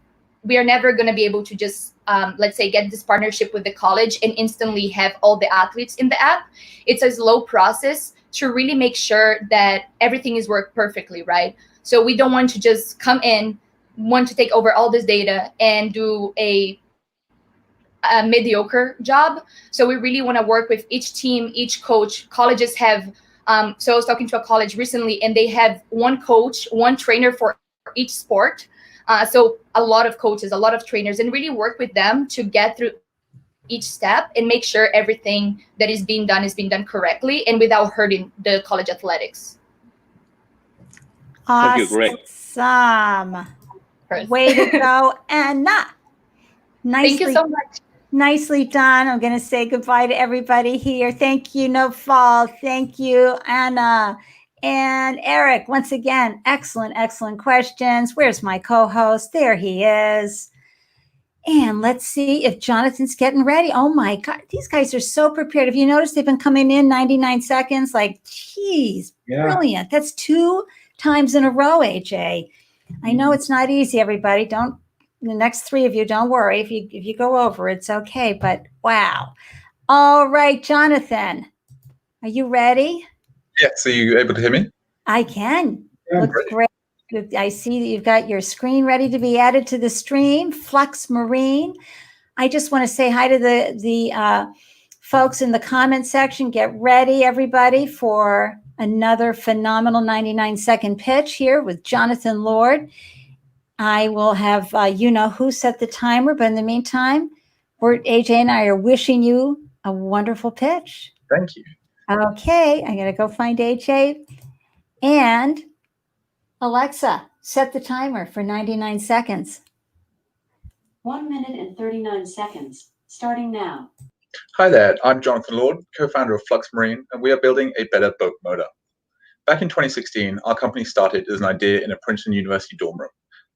we are never going to be able to just, let's say, get this partnership with the college and instantly have all the athletes in the app. It's a slow process to really make sure that everything is worked perfectly, right? So we don't want to just come in, want to take over all this data and do a mediocre job. So we really want to work with each team, each coach. Colleges have, so I was talking to a college recently, and they have one coach, one trainer for each sport. So a lot of coaches, a lot of trainers, and really work with them to get through each step and make sure everything that is being done correctly and without hurting the college athletics. Awesome. Thank you, great. Way to go, Anna. Thank you so much. Nicely done. I'm going to say goodbye to everybody here. Thank you, Nopal. Thank you, Anna. And Eric, once again, excellent, excellent questions. Where's my co-host? There he is. And let's see if Jonathan's getting ready. Oh my God, these guys are so prepared. Have you noticed they've been coming in 99 seconds? Like, geez, brilliant. That's 2 times in a row, AJ. I know it's not easy, everybody. The next 3 of you, don't worry. If you go over, it's okay. But wow. All right, Jonathan, are you ready? Yes. Are you able to hear me? I can. Yeah, Looks great. I see that you've got your screen ready to be added to the stream. Flux Marine. I just want to say hi to the folks in the comment section. Get ready, everybody, for another phenomenal 99-second pitch here with Jonathan Lord. I will have who set the timer, but in the meantime, AJ and I are wishing you a wonderful pitch. Thank you. Okay, I'm going to go find AJ. And Alexa, set the timer for 99 seconds. 1 minute and 39 seconds, starting now. Hi there, I'm Jonathan Lord, co-founder of Flux Marine, and we are building a better boat motor. Back in 2016, our company started as an idea in a Princeton University dorm room.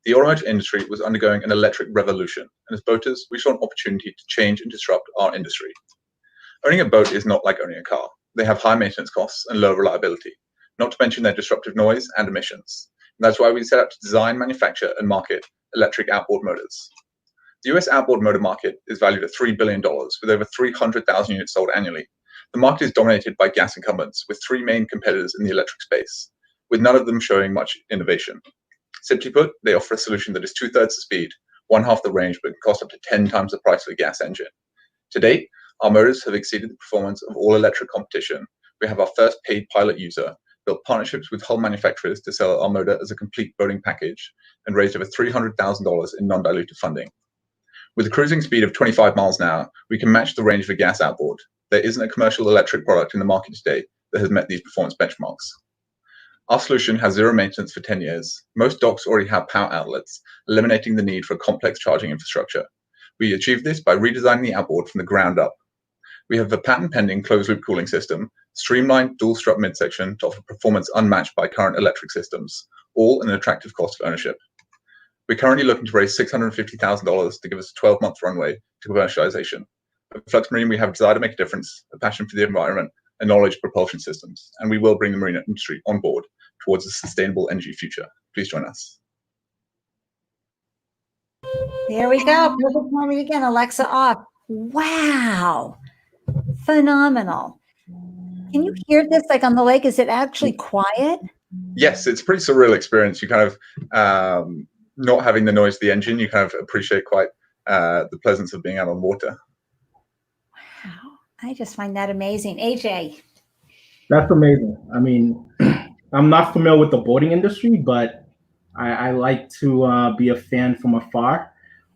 The automotive industry was undergoing an electric revolution, and as boaters, we saw an opportunity to change and disrupt our industry. Owning a boat is not like owning a car. They have high maintenance costs and low reliability, not to mention their disruptive noise and emissions. And that's why we set out to design, manufacture, and market electric outboard motors. The US outboard motor market is valued at $3 billion, with over 300,000 units sold annually. The market is dominated by gas incumbents, with 3 main competitors in the electric space, with none of them showing much innovation. Simply put, they offer a solution that is 2/3 the speed, 1/2 the range, but can cost up to 10 times the price of a gas engine. To date, our motors have exceeded the performance of all electric competition. We have our first paid pilot user, built partnerships with hull manufacturers to sell our motor as a complete boating package, and raised over $300,000 in non-dilutive funding. With a cruising speed of 25 miles an hour, we can match the range of a gas outboard. There isn't a commercial electric product in the market today that has met these performance benchmarks. Our solution has 0 maintenance for 10 years. Most docks already have power outlets, eliminating the need for a complex charging infrastructure. We achieved this by redesigning the outboard from the ground up. We have a patent-pending closed-loop cooling system, streamlined dual-strut midsection to offer performance unmatched by current electric systems, all at an attractive cost of ownership. We're currently looking to raise $650,000 to give us a 12-month runway to commercialization. At Flux Marine, we have a desire to make a difference, a passion for the environment, and knowledge of propulsion systems, and we will bring the marine industry on board towards a sustainable energy future. Please join us. There we go. Perfect moment again. Alexa off. Wow. Phenomenal. Can you hear this like on the lake? Is it actually quiet? Yes, it's a pretty surreal experience. You kind of, not having the noise of the engine, you kind of appreciate quite the pleasance of being out on water. Wow. I just find that amazing. AJ. That's amazing. I mean, I'm not familiar with the boating industry, but I like to be a fan from afar.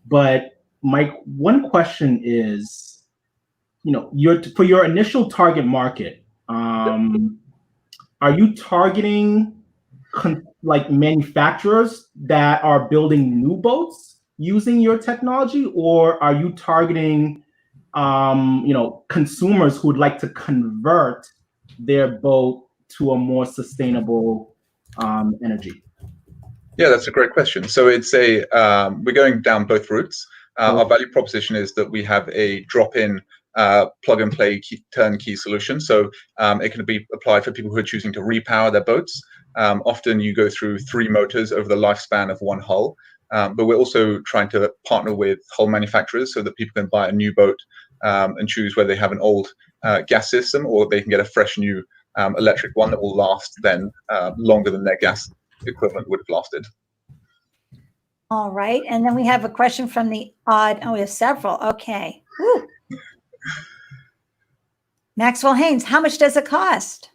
But Mike, one question is, for your initial target market, are you targeting like manufacturers that are building new boats using your technology, or are you targeting consumers who would like to convert their boat to a more sustainable energy? Yeah, that's a great question. So it's we're going down both routes. Our value proposition is that we have a drop-in plug-and-play turnkey solution. So it can be applied for people who are choosing to repower their boats. Often you go through 3 motors over the lifespan of one hull. But we're also trying to partner with hull manufacturers so that people can buy a new boat and choose whether they have an old gas system or they can get a fresh new electric one that will last then longer than their gas equivalent would have lasted. All right. And then we have a question from the odd. Oh, we have several. Okay. Woo. Maxwell Haynes, how much does it cost?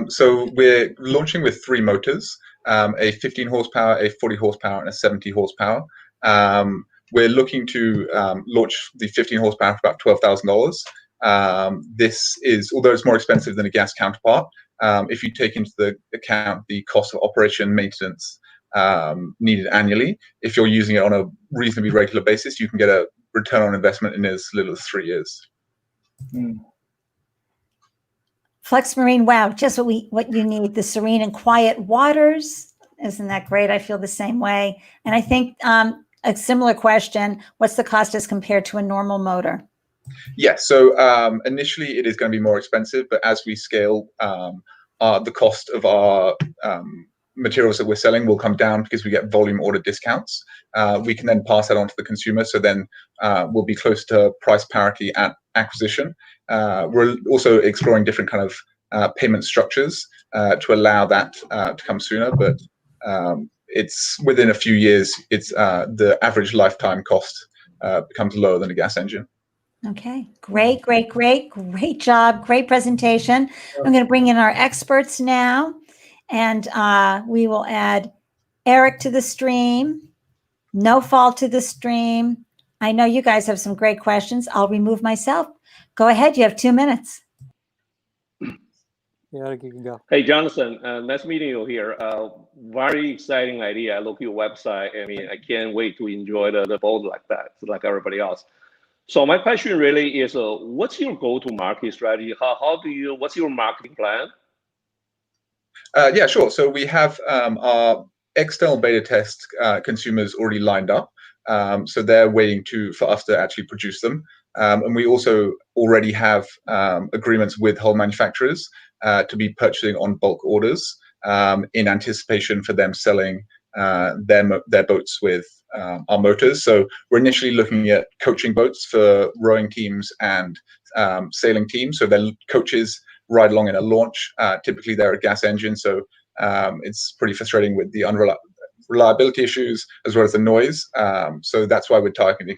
So we're launching with 3 motors, a 15 horsepower, a 40 horsepower, and a 70 horsepower. We're looking to launch the 15 horsepower for about $12,000. This is, although it's more expensive than a gas counterpart, if you take into the account the cost of operation maintenance needed annually, if you're using it on a reasonably regular basis, you can get a return on investment in as little as 3 years. Flux Marine, wow, just what you need, the serene and quiet waters. Isn't that great? I feel the same way. And I think a similar question, what's the cost as compared to a normal motor? Yes, so initially it is going to be more expensive, but as we scale, the cost of our materials that we're selling will come down because we get volume order discounts. We can then pass that on to the consumer, so then we'll be close to price parity at acquisition. We're also exploring different kind of payment structures to allow that to come sooner, but it's within a few years, it's the average lifetime cost becomes lower than a gas engine. Okay, great job, great presentation. I'm going to bring in our experts now, and we will add Eric to the stream, No Fault to the stream. I know you guys have some great questions. I'll remove myself. Go ahead, you have 2 minutes. Yeah, Eric, you can go. Hey, Jonathan, nice meeting you here. Very exciting idea. I look at your website. I mean, I can't wait to enjoy the boat like that, like everybody else. So my question really is, what's your go-to-market strategy? What's your marketing plan? Yeah, sure. So we have our external beta test consumers already lined up. So they're waiting for us to actually produce them. And we also already have agreements with hull manufacturers to be purchasing on bulk orders in anticipation for them selling their boats with our motors. So we're initially looking at coaching boats for rowing teams and sailing teams. So their coaches ride along in a launch. Typically they're a gas engine, so it's pretty frustrating with the reliability issues as well as the noise. So that's why we're targeting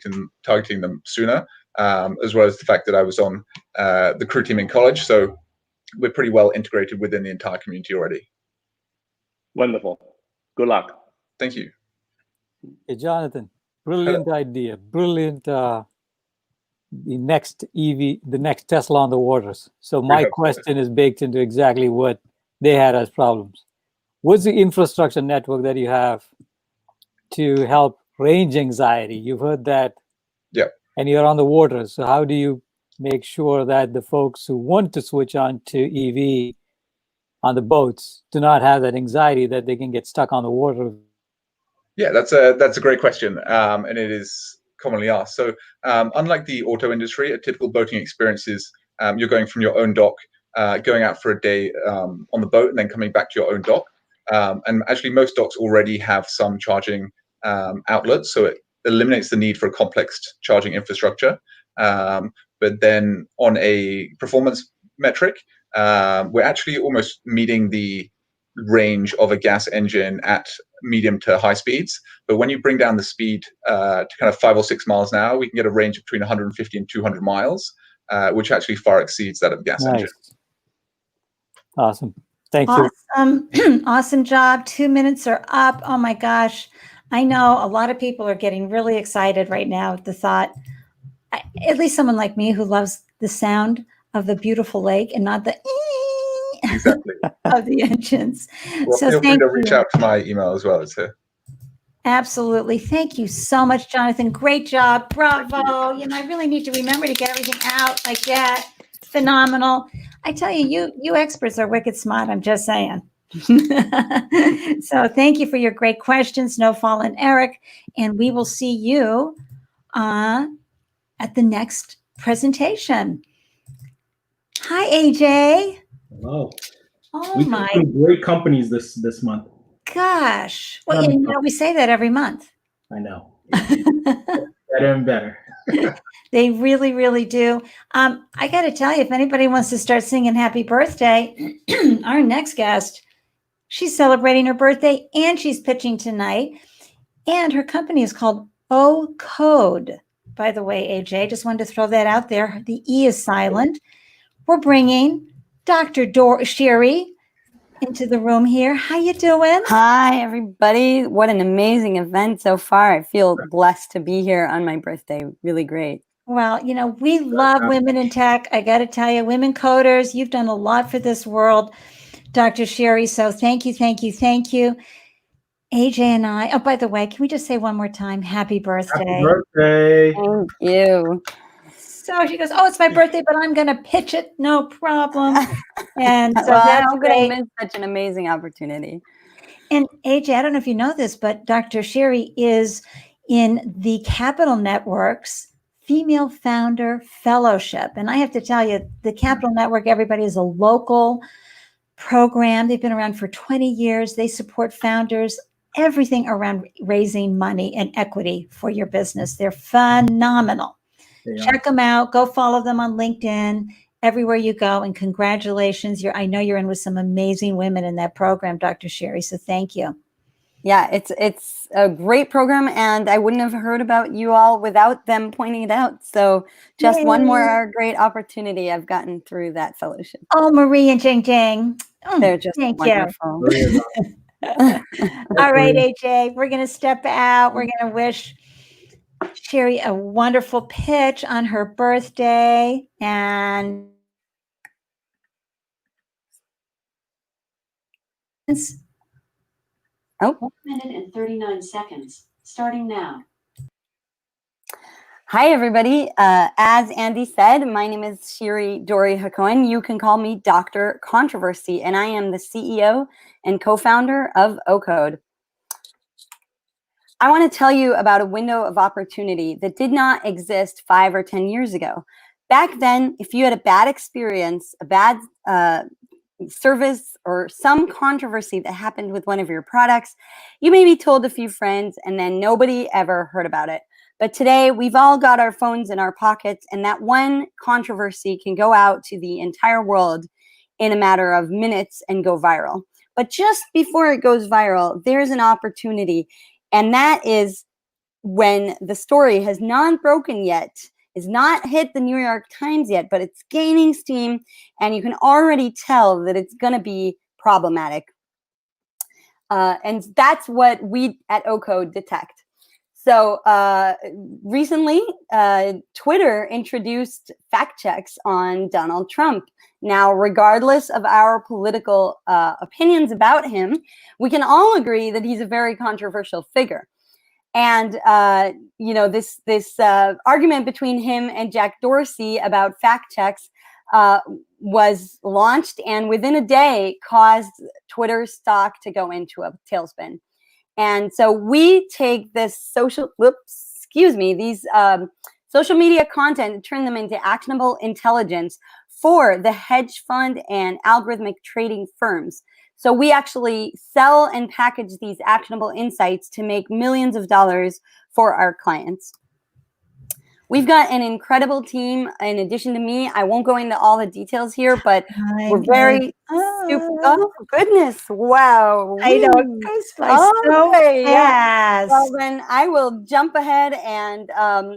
them sooner, as well as the fact that I was on the crew team in college. So we're pretty well integrated within the entire community already. Wonderful. Good luck. Thank you. Hey, Jonathan, brilliant idea. Brilliant. The next Tesla on the waters. So my question is baked into exactly what they had as problems. What's the infrastructure network that you have to help range anxiety? You've heard that Yeah. And you're on the water. So how do you make sure that the folks who want to switch on to EV on the boats do not have that anxiety that they can get stuck on the water? Yeah, that's a great question, and it is commonly asked. So, unlike the auto industry, a typical boating experience is you're going from your own dock, going out for a day on the boat, and then coming back to your own dock. And actually, most docks already have some charging outlets, so it eliminates the need for a complex charging infrastructure. But then, on a performance metric, we're actually almost meeting the range of a gas engine at medium to high speeds. But when you bring down the speed to kind of 5 or 6 miles an hour, we can get a range of between 150 and 200 miles, which actually far exceeds that of a gas engine. Awesome. Thank you. Awesome. Awesome job. 2 minutes are up. Oh my gosh. I know a lot of people are getting really excited right now at the thought, at least someone like me who loves the sound of the beautiful lake and not the Exactly. of the engines. Well, So feel free thank to reach you. out to my email as well. It's here. Absolutely. Thank you so much, Jonathan. Great job. Bravo. You know, I really need to remember to get everything out like that. Phenomenal. I tell you, you experts are wicked smart. I'm just saying. So thank you for your great questions, Snowfall and Eric. And we will see you at the next presentation. Hi, AJ. Hello. Oh We my got some great companies this month. gosh. Well, you know, we say that every month. I know. Better and better. They really, really do. I got to tell you, if anybody wants to start singing happy birthday, our next guest, she's celebrating her birthday and she's pitching tonight. And her company is called O Code. By the way, AJ, just wanted to throw that out there. The E is silent. We're bringing Dr. Sherry into the room here. How you doing? Hi, everybody. What an amazing event so far. I feel blessed to be here on my birthday. Really great. Well, you know, we love women in tech. I got to tell you, women coders, you've done a lot for this world, Dr. Sherry. So thank you, thank you, thank you. AJ and I, oh, by the way, can we just say one more time, happy birthday. Happy birthday. Thank you. So she goes, oh, it's my birthday, but I'm going to pitch it. No problem. And so Well, that's I'm great. going to miss such an amazing opportunity. And AJ, I don't know if you know this, but Dr. Sherry is in the Capital Network's Female Founder Fellowship. And I have to tell you, the Capital Network, everybody, is a local program. They've been around for 20 years. They support founders, everything around raising money and equity for your business. They're phenomenal. Check them out. Go follow them on LinkedIn, everywhere you go. And congratulations. I know you're in with some amazing women in that program, Dr. Sherry. So thank you. Yeah, it's a great program, and I wouldn't have heard about you all without them pointing it out. So just one more great opportunity I've gotten through that fellowship. Oh, Marie and Jing Jing. They're just wonderful. All right, AJ, we're going to step out. We're going to wish Sherry a wonderful pitch on her birthday. And Oh. 1 minute and 39 seconds, starting now. Hi, everybody. As Andy said, my name is Shiri Dori Hakoin. You can call me Dr. Controversy, and I am the CEO and co-founder of OCode. I want to tell you about a window of opportunity that did not exist 5 or 10 years ago. Back then, if you had a bad experience, a bad service, or some controversy that happened with one of your products, you maybe told a few friends and then nobody ever heard about it. But today, we've all got our phones in our pockets, and that one controversy can go out to the entire world in a matter of minutes and go viral. But just before it goes viral, there's an opportunity, and that is when the story has not broken yet, is not hit the New York Times yet, but it's gaining steam, and you can already tell that it's going to be problematic. And that's what we at OCode detect. So recently, Twitter introduced fact checks on Donald Trump. Now, regardless of our political opinions about him, we can all agree that he's a very controversial figure. And this argument between him and Jack Dorsey about fact checks was launched, and within a day caused Twitter's stock to go into a tailspin. And so we take this social media content and turn them into actionable intelligence for the hedge fund and algorithmic trading firms. So we actually sell and package these actionable insights to make millions of dollars for our clients. We've got an incredible team. In addition to me, I won't go into all the details here, but we're very super. Oh goodness! Wow! I know it goes by so fast. Yeah. Well, then I will jump ahead and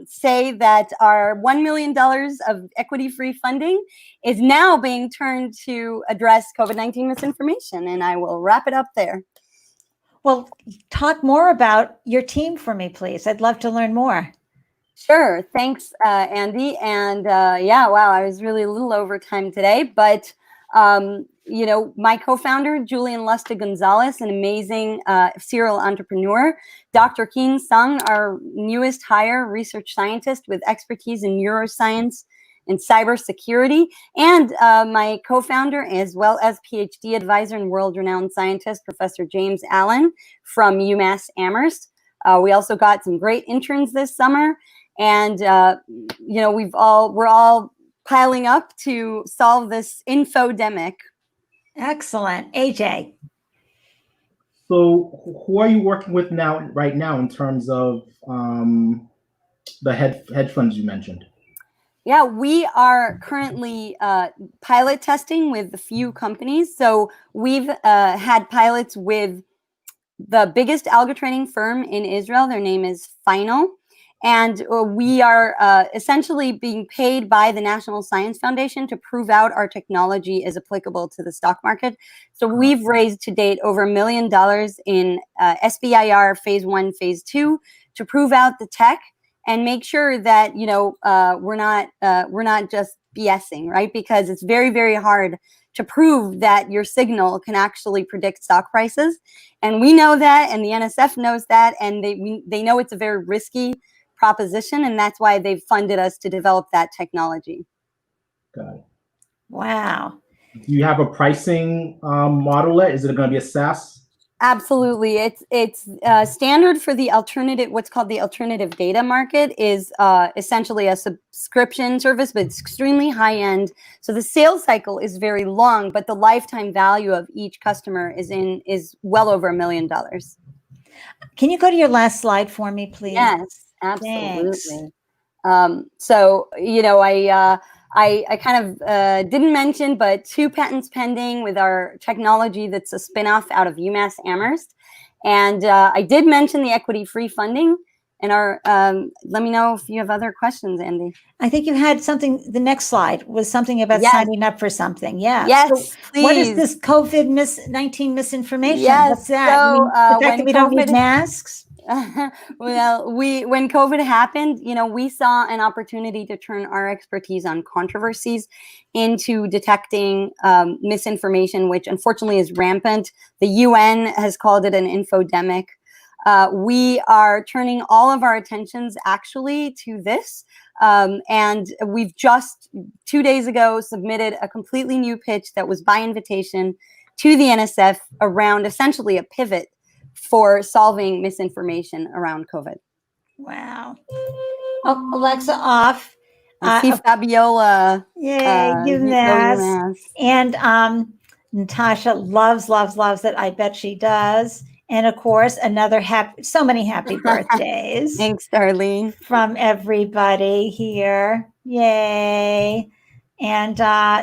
say that our $1 million of equity-free funding is now being turned to address COVID-19 misinformation, and I will wrap it up there. Well, talk more about your team for me, please. I'd love to learn more. Sure. Thanks, Andy. And yeah, wow, I was really a little over time today, but my co-founder, Julian Lusta Gonzalez, an amazing serial entrepreneur, Dr. Keen Sung, our newest hire, research scientist with expertise in neuroscience and cybersecurity, and my co-founder, as well as PhD advisor and world-renowned scientist, Professor James Allen from UMass Amherst. We also got some great interns this summer. And, we're all piling up to solve this infodemic. Excellent. AJ. So who are you working with right now in terms of the hedge funds you mentioned? Yeah, we are currently pilot testing with a few companies. So we've had pilots with the biggest algo trading firm in Israel. Their name is Final. And we are essentially being paid by the National Science Foundation to prove out our technology is applicable to the stock market. So we've raised to date over $1 million in SBIR phase 1, phase 2 to prove out the tech and make sure that we're not just BSing, right? Because it's very, very hard to prove that your signal can actually predict stock prices, and we know that, and the NSF knows that, and they know it's a very risky proposition, and that's why they've funded us to develop that technology. Got it. Wow. Do you have a pricing model? Is it going to be a SaaS? Absolutely. It's standard for the alternative, what's called the alternative data market, is essentially a subscription service, but it's extremely high end. So the sales cycle is very long, but the lifetime value of each customer is well over $1 million. Can you go to your last slide for me, please? Yes. Absolutely. So, I kind of didn't mention, but 2 patents pending with our technology that's a spinoff out of UMass Amherst. And I did mention the equity-free funding. And let me know if you have other questions, Andy. I think you had something, the next slide was something about signing up for something. Yeah. Yes, so please. What is this COVID-19 misinformation? Yes, what's that? So, the fact that we don't need masks? Well, when COVID happened, we saw an opportunity to turn our expertise on controversies into detecting misinformation, which unfortunately is rampant. The UN has called it an infodemic. We are turning all of our attentions actually to this. And we've just 2 days ago submitted a completely new pitch that was by invitation to the NSF around essentially a pivot for solving misinformation around COVID. Wow. Oh, Alexa off. I see Fabiola. Yay, UMass. And Natasha loves it. I bet she does. And of course, so many happy birthdays. Thanks, Darlene. From everybody here. Yay. And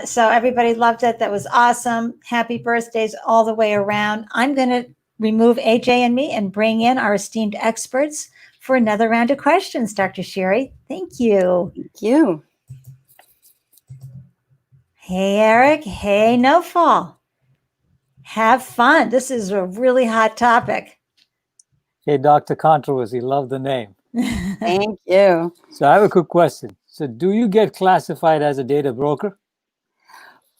so everybody loved it. That was awesome. Happy birthdays all the way around. I'm going to remove AJ and me and bring in our esteemed experts for another round of questions. Dr. Sherry, thank you. Thank you. Hey, Eric. Hey, No Fall. Have fun. This is a really hot topic. Hey, Dr. Controversy. Love the name. Thank you. So I have a quick question. So do you get classified as a data broker?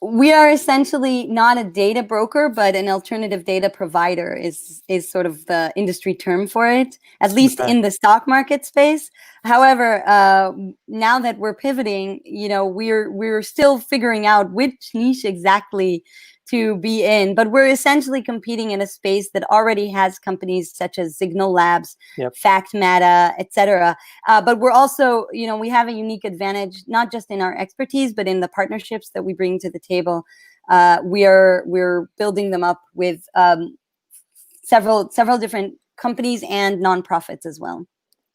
we are essentially not a data broker, but an alternative data provider is sort of the industry term for it, at least in the stock market space. However, now that we're pivoting, we're still figuring out which niche exactly to be in, but we're essentially competing in a space that already has companies such as Signal Labs, FactMata, etc. But we're also, we have a unique advantage, not just in our expertise, but in the partnerships that we bring to the table. We're building them up with several different companies and nonprofits as well.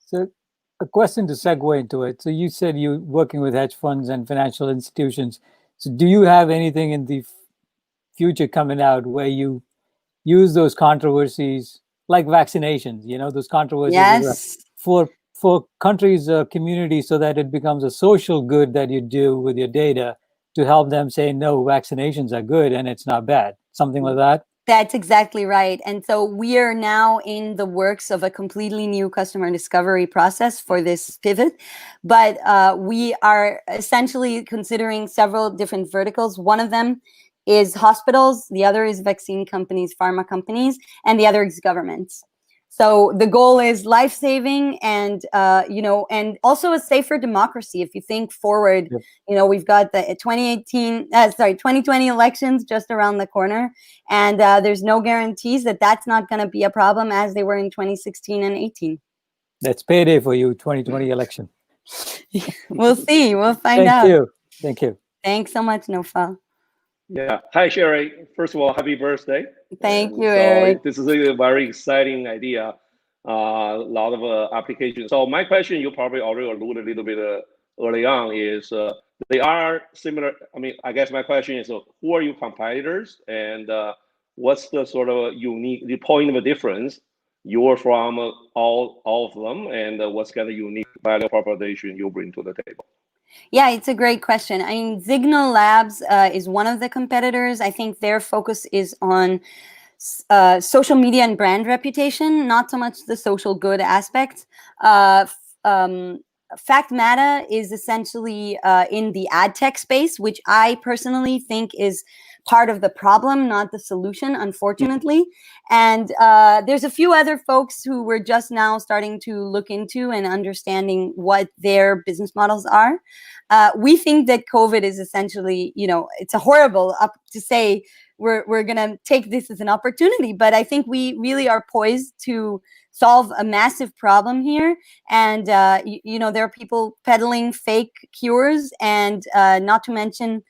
So a question to segue into it. So you said you're working with hedge funds and financial institutions. So do you have anything in the future coming out where you use those controversies like vaccinations, those controversies for countries, communities, so that it becomes a social good that you do with your data to help them say, no, vaccinations are good and it's not bad, something like that? That's exactly right. And so we are now in the works of a completely new customer discovery process for this pivot. But we are essentially considering several different verticals. One of them is hospitals, the other is vaccine companies, pharma companies, and the other is governments. So the goal is life-saving and, and also a safer democracy. If you think forward, we've got the 2020 elections just around the corner, and there's no guarantees that that's not going to be a problem as they were in 2016 and 18. That's payday for you, 2020 election. We'll see. We'll find out. Thank you. Thanks so much, Nofal. Yeah. Hi, Sherry. First of all, happy birthday. Thank you, Eric. This is a very exciting idea. A lot of applications. So my question, you probably already alluded a little bit early on, is they are similar. I guess my question is, who are your competitors, and what's the sort of the point of a difference you're from all of them, and what's kind of unique value proposition you bring to the table? Yeah, it's a great question. Signal Labs is one of the competitors. I think their focus is on social media and brand reputation, not so much the social good aspect. FactMata is essentially in the ad tech space, which I personally think is part of the problem, not the solution, unfortunately. And there's a few other folks who we're just now starting to look into and understanding what their business models are. We think that COVID is essentially, it's a horrible to say we're going to take this as an opportunity, but I think we really are poised to solve a massive problem here. And, there are people peddling fake cures and not to mention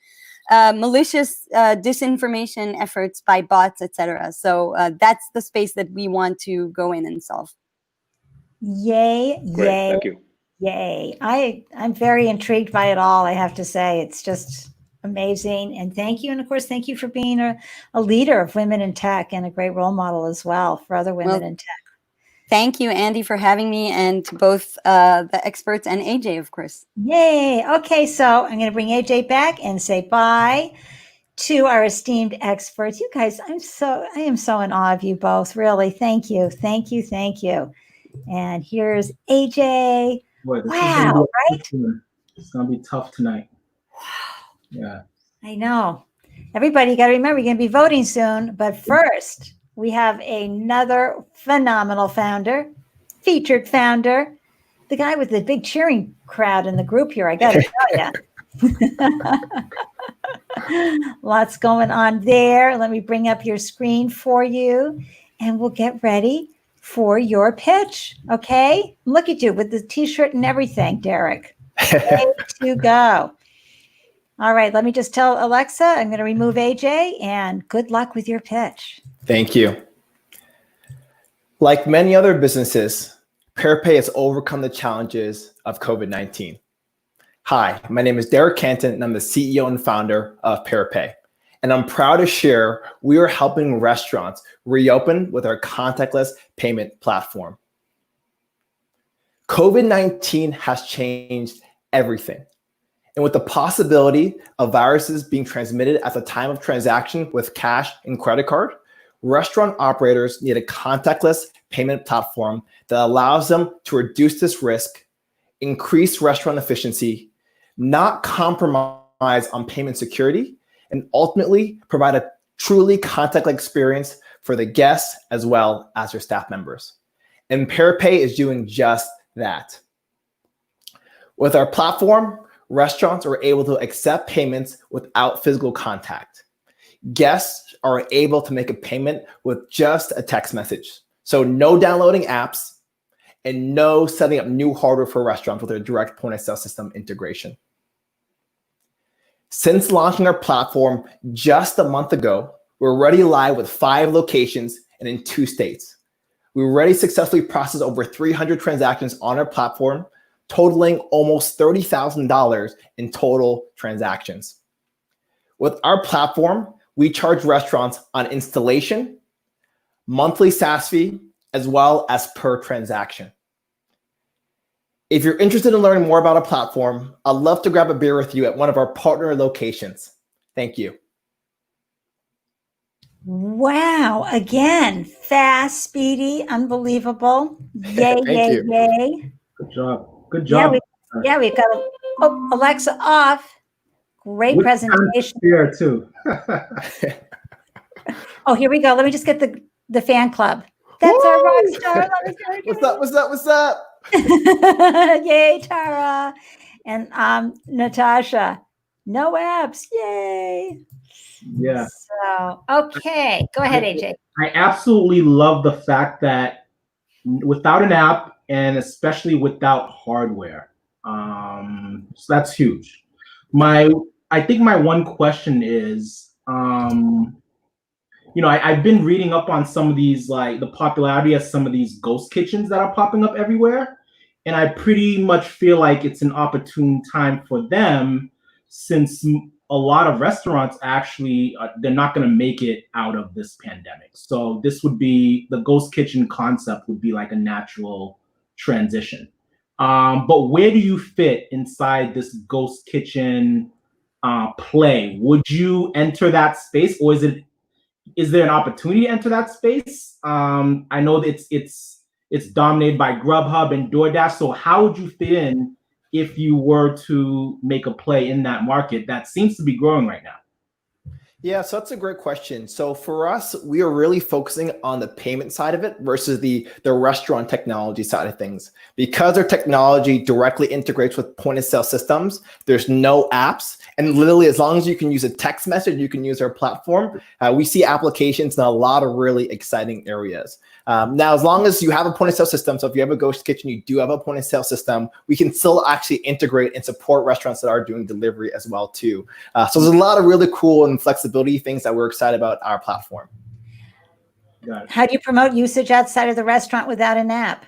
malicious disinformation efforts by bots, etc. So that's the space that we want to go in and solve. Yay, Great, yay, thank you. Yay. I'm very intrigued by it all, I have to say. It's just amazing. And thank you. And of course, thank you for being a leader of women in tech and a great role model as well for other women in tech. Thank you, Andy, for having me, and to both the experts and AJ, of course. Yay. Okay, so I'm going to bring AJ back and say bye to our esteemed experts. You guys, I am so in awe of you both. Really. Thank you. Thank you. Thank you. And here's AJ. Boy, wow, right? It's going to be tough tonight. Yeah. I know. Everybody, you got to remember, you're going to be voting soon. But first, we have another phenomenal founder, featured founder, the guy with the big cheering crowd in the group here, I got to tell you. Lots going on there. Let me bring up your screen for you, and we'll get ready for your pitch, okay? Look at you with the T-shirt and everything, Derek. Way to go. All right, let me just tell Alexa, I'm going to remove AJ, and good luck with your pitch. Thank you. Like many other businesses, PearPay has overcome the challenges of COVID-19. Hi, my name is Derek Canton, and I'm the CEO and founder of PearPay. And I'm proud to share we are helping restaurants reopen with our contactless payment platform. COVID-19 has changed everything. And with the possibility of viruses being transmitted at the time of transaction with cash and credit card, restaurant operators need a contactless payment platform that allows them to reduce this risk, increase restaurant efficiency, not compromise on payment security, and ultimately provide a truly contact-like experience for the guests as well as their staff members. And PearPay is doing just that. With our platform, restaurants are able to accept payments without physical contact. Guests are able to make a payment with just a text message. So no downloading apps and no setting up new hardware for restaurants with a direct point of sale system integration. Since launching our platform just a month ago, we're already live with 5 locations and in 2 states. We already successfully processed over 300 transactions on our platform, totaling almost $30,000 in total transactions. With our platform, we charge restaurants on installation, monthly SaaS fee, as well as per transaction. If you're interested in learning more about our platform, I'd love to grab a beer with you at one of our partner locations. Thank you. Wow. Again, fast, speedy, unbelievable. Yay, Thank yay, you. yay. Good job. Good job. We've got Alexa off. Great presentation. Here too. Oh, here we go. Let me just get the fan club. That's our rock star. What's up? Yay, Tara. And Natasha. No apps. Yay. Yeah. So, okay. Go ahead, AJ. I absolutely love the fact that without an app and especially without hardware, so that's huge. I think my one question is, I've been reading up on some of these, like the popularity of some of these ghost kitchens that are popping up everywhere. And I pretty much feel like it's an opportune time for them, since a lot of restaurants actually, they're not going to make it out of this pandemic. So this would be, the ghost kitchen concept would be like a natural transition. But where do you fit inside this ghost kitchen play? Would you enter that space, or is there an opportunity to enter that space? I know that it's dominated by Grubhub and DoorDash. So how would you fit in if you were to make a play in that market that seems to be growing right now? Yeah, so that's a great question. So for us, we are really focusing on the payment side of it versus the restaurant technology side of things. Because our technology directly integrates with point of sale systems, there's no apps. And literally, as long as you can use a text message, you can use our platform. We see applications in a lot of really exciting areas. Now, as long as you have a point of sale system, so if you have a ghost kitchen, you do have a point of sale system, we can still actually integrate and support restaurants that are doing delivery as well too. So there's a lot of really cool and flexibility things that we're excited about our platform. How do you promote usage outside of the restaurant without an app?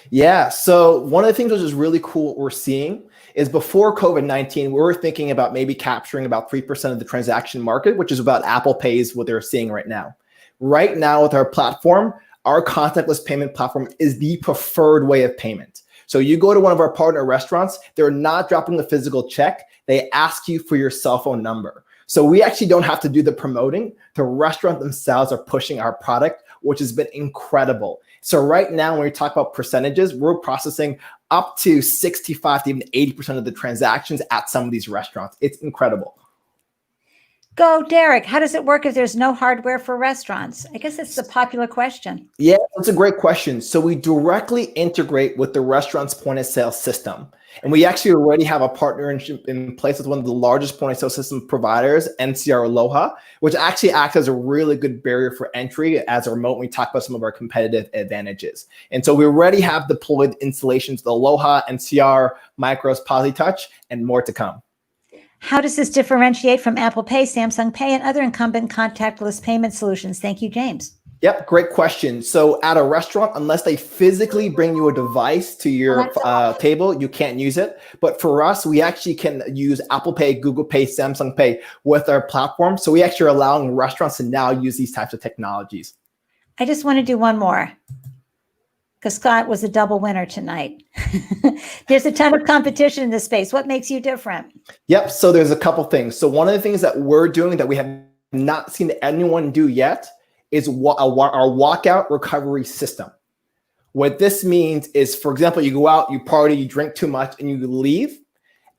Yeah, so one of the things which is really cool what we're seeing is before COVID-19, we were thinking about maybe capturing about 3% of the transaction market, which is about Apple Pays, what they're seeing right now. Right now with our platform, our contactless payment platform is the preferred way of payment. So you go to one of our partner restaurants, they're not dropping the physical check. They ask you for your cell phone number. So we actually don't have to do the promoting. The restaurant themselves are pushing our product, which has been incredible. So right now, when we talk about percentages, we're processing up to 65 to even 80% of the transactions at some of these restaurants. It's incredible. Go, Derek. How does it work if there's no hardware for restaurants? I guess it's a popular question. Yeah, that's a great question. So we directly integrate with the restaurant's point of sale system. And we actually already have a partnership in place with one of the largest point of sale system providers, NCR Aloha, which actually acts as a really good barrier for entry as a remote when we talk about some of our competitive advantages. And so we already have deployed installations with Aloha, NCR, Micros, PosiTouch, and more to come. How does this differentiate from Apple Pay, Samsung Pay, and other incumbent contactless payment solutions? Thank you, James. Yep, great question. So at a restaurant, unless they physically bring you a device to your table, you can't use it. But for us, we actually can use Apple Pay, Google Pay, Samsung Pay with our platform. So we actually are allowing restaurants to now use these types of technologies. I just want to do one more, because Scott was a double winner tonight. There's a ton of competition in this space. What makes you different? Yep, so there's a couple things. So one of the things that we're doing that we have not seen anyone do yet is our walkout recovery system. What this means is, for example, you go out, you party, you drink too much, and you leave.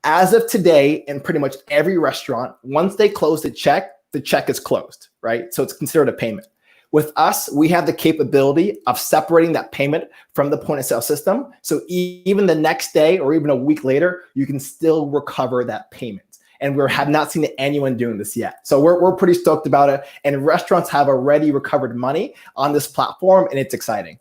As of today, in pretty much every restaurant, once they close the check is closed, right? So it's considered a payment. With us, we have the capability of separating that payment from the point of sale system. So even the next day or even a week later, you can still recover that payment. And we have not seen anyone doing this yet. So we're pretty stoked about it. And restaurants have already recovered money on this platform, and it's exciting.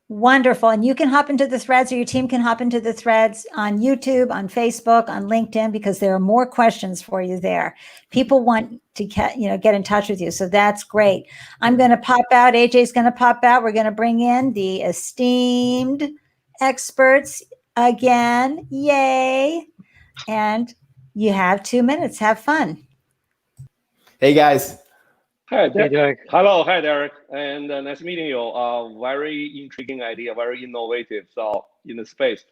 Wonderful. And you can hop into the threads, or your team can hop into the threads on YouTube, on Facebook, on LinkedIn, because there are more questions for you there. People want to get in touch with you. So that's great. I'm going to pop out. AJ's going to pop out. We're going to bring in the esteemed experts again. Yay. And you have 2 minutes. Have fun. Hey, guys. Hi, Derek. Hello, hi, Derek, and nice meeting you. Very intriguing idea, very innovative. So in the space,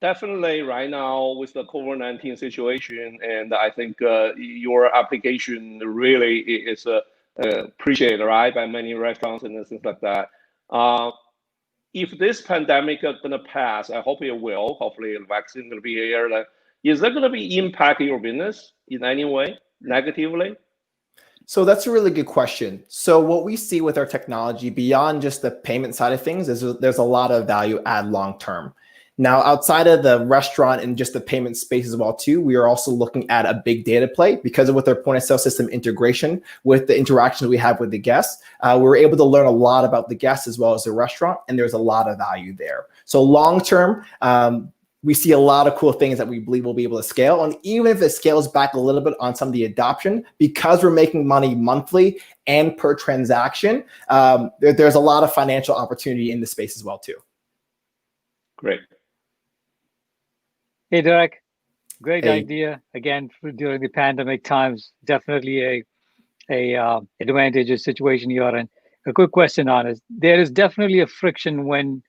definitely right now with the COVID-19 situation, and I think your application really is appreciated, right, by many restaurants and things like that. If this pandemic is gonna pass, I hope it will. Hopefully, the vaccine gonna be here. Is that gonna be impact your business in any way negatively? So that's a really good question. So what we see with our technology beyond just the payment side of things is there's a lot of value add long term. Now, outside of the restaurant and just the payment space as well too, we are also looking at a big data play because of with our point of sale system integration with the interactions we have with the guests. We're able to learn a lot about the guests as well as the restaurant, and there's a lot of value there. So long term, we see a lot of cool things that we believe we'll be able to scale. And even if it scales back a little bit on some of the adoption, because we're making money monthly and per transaction, there's a lot of financial opportunity in the space as well too. Great. Hey, Derek, great Hey. idea. Again, during the pandemic times, definitely a advantageous situation you're in. A quick question on it. There is definitely a friction when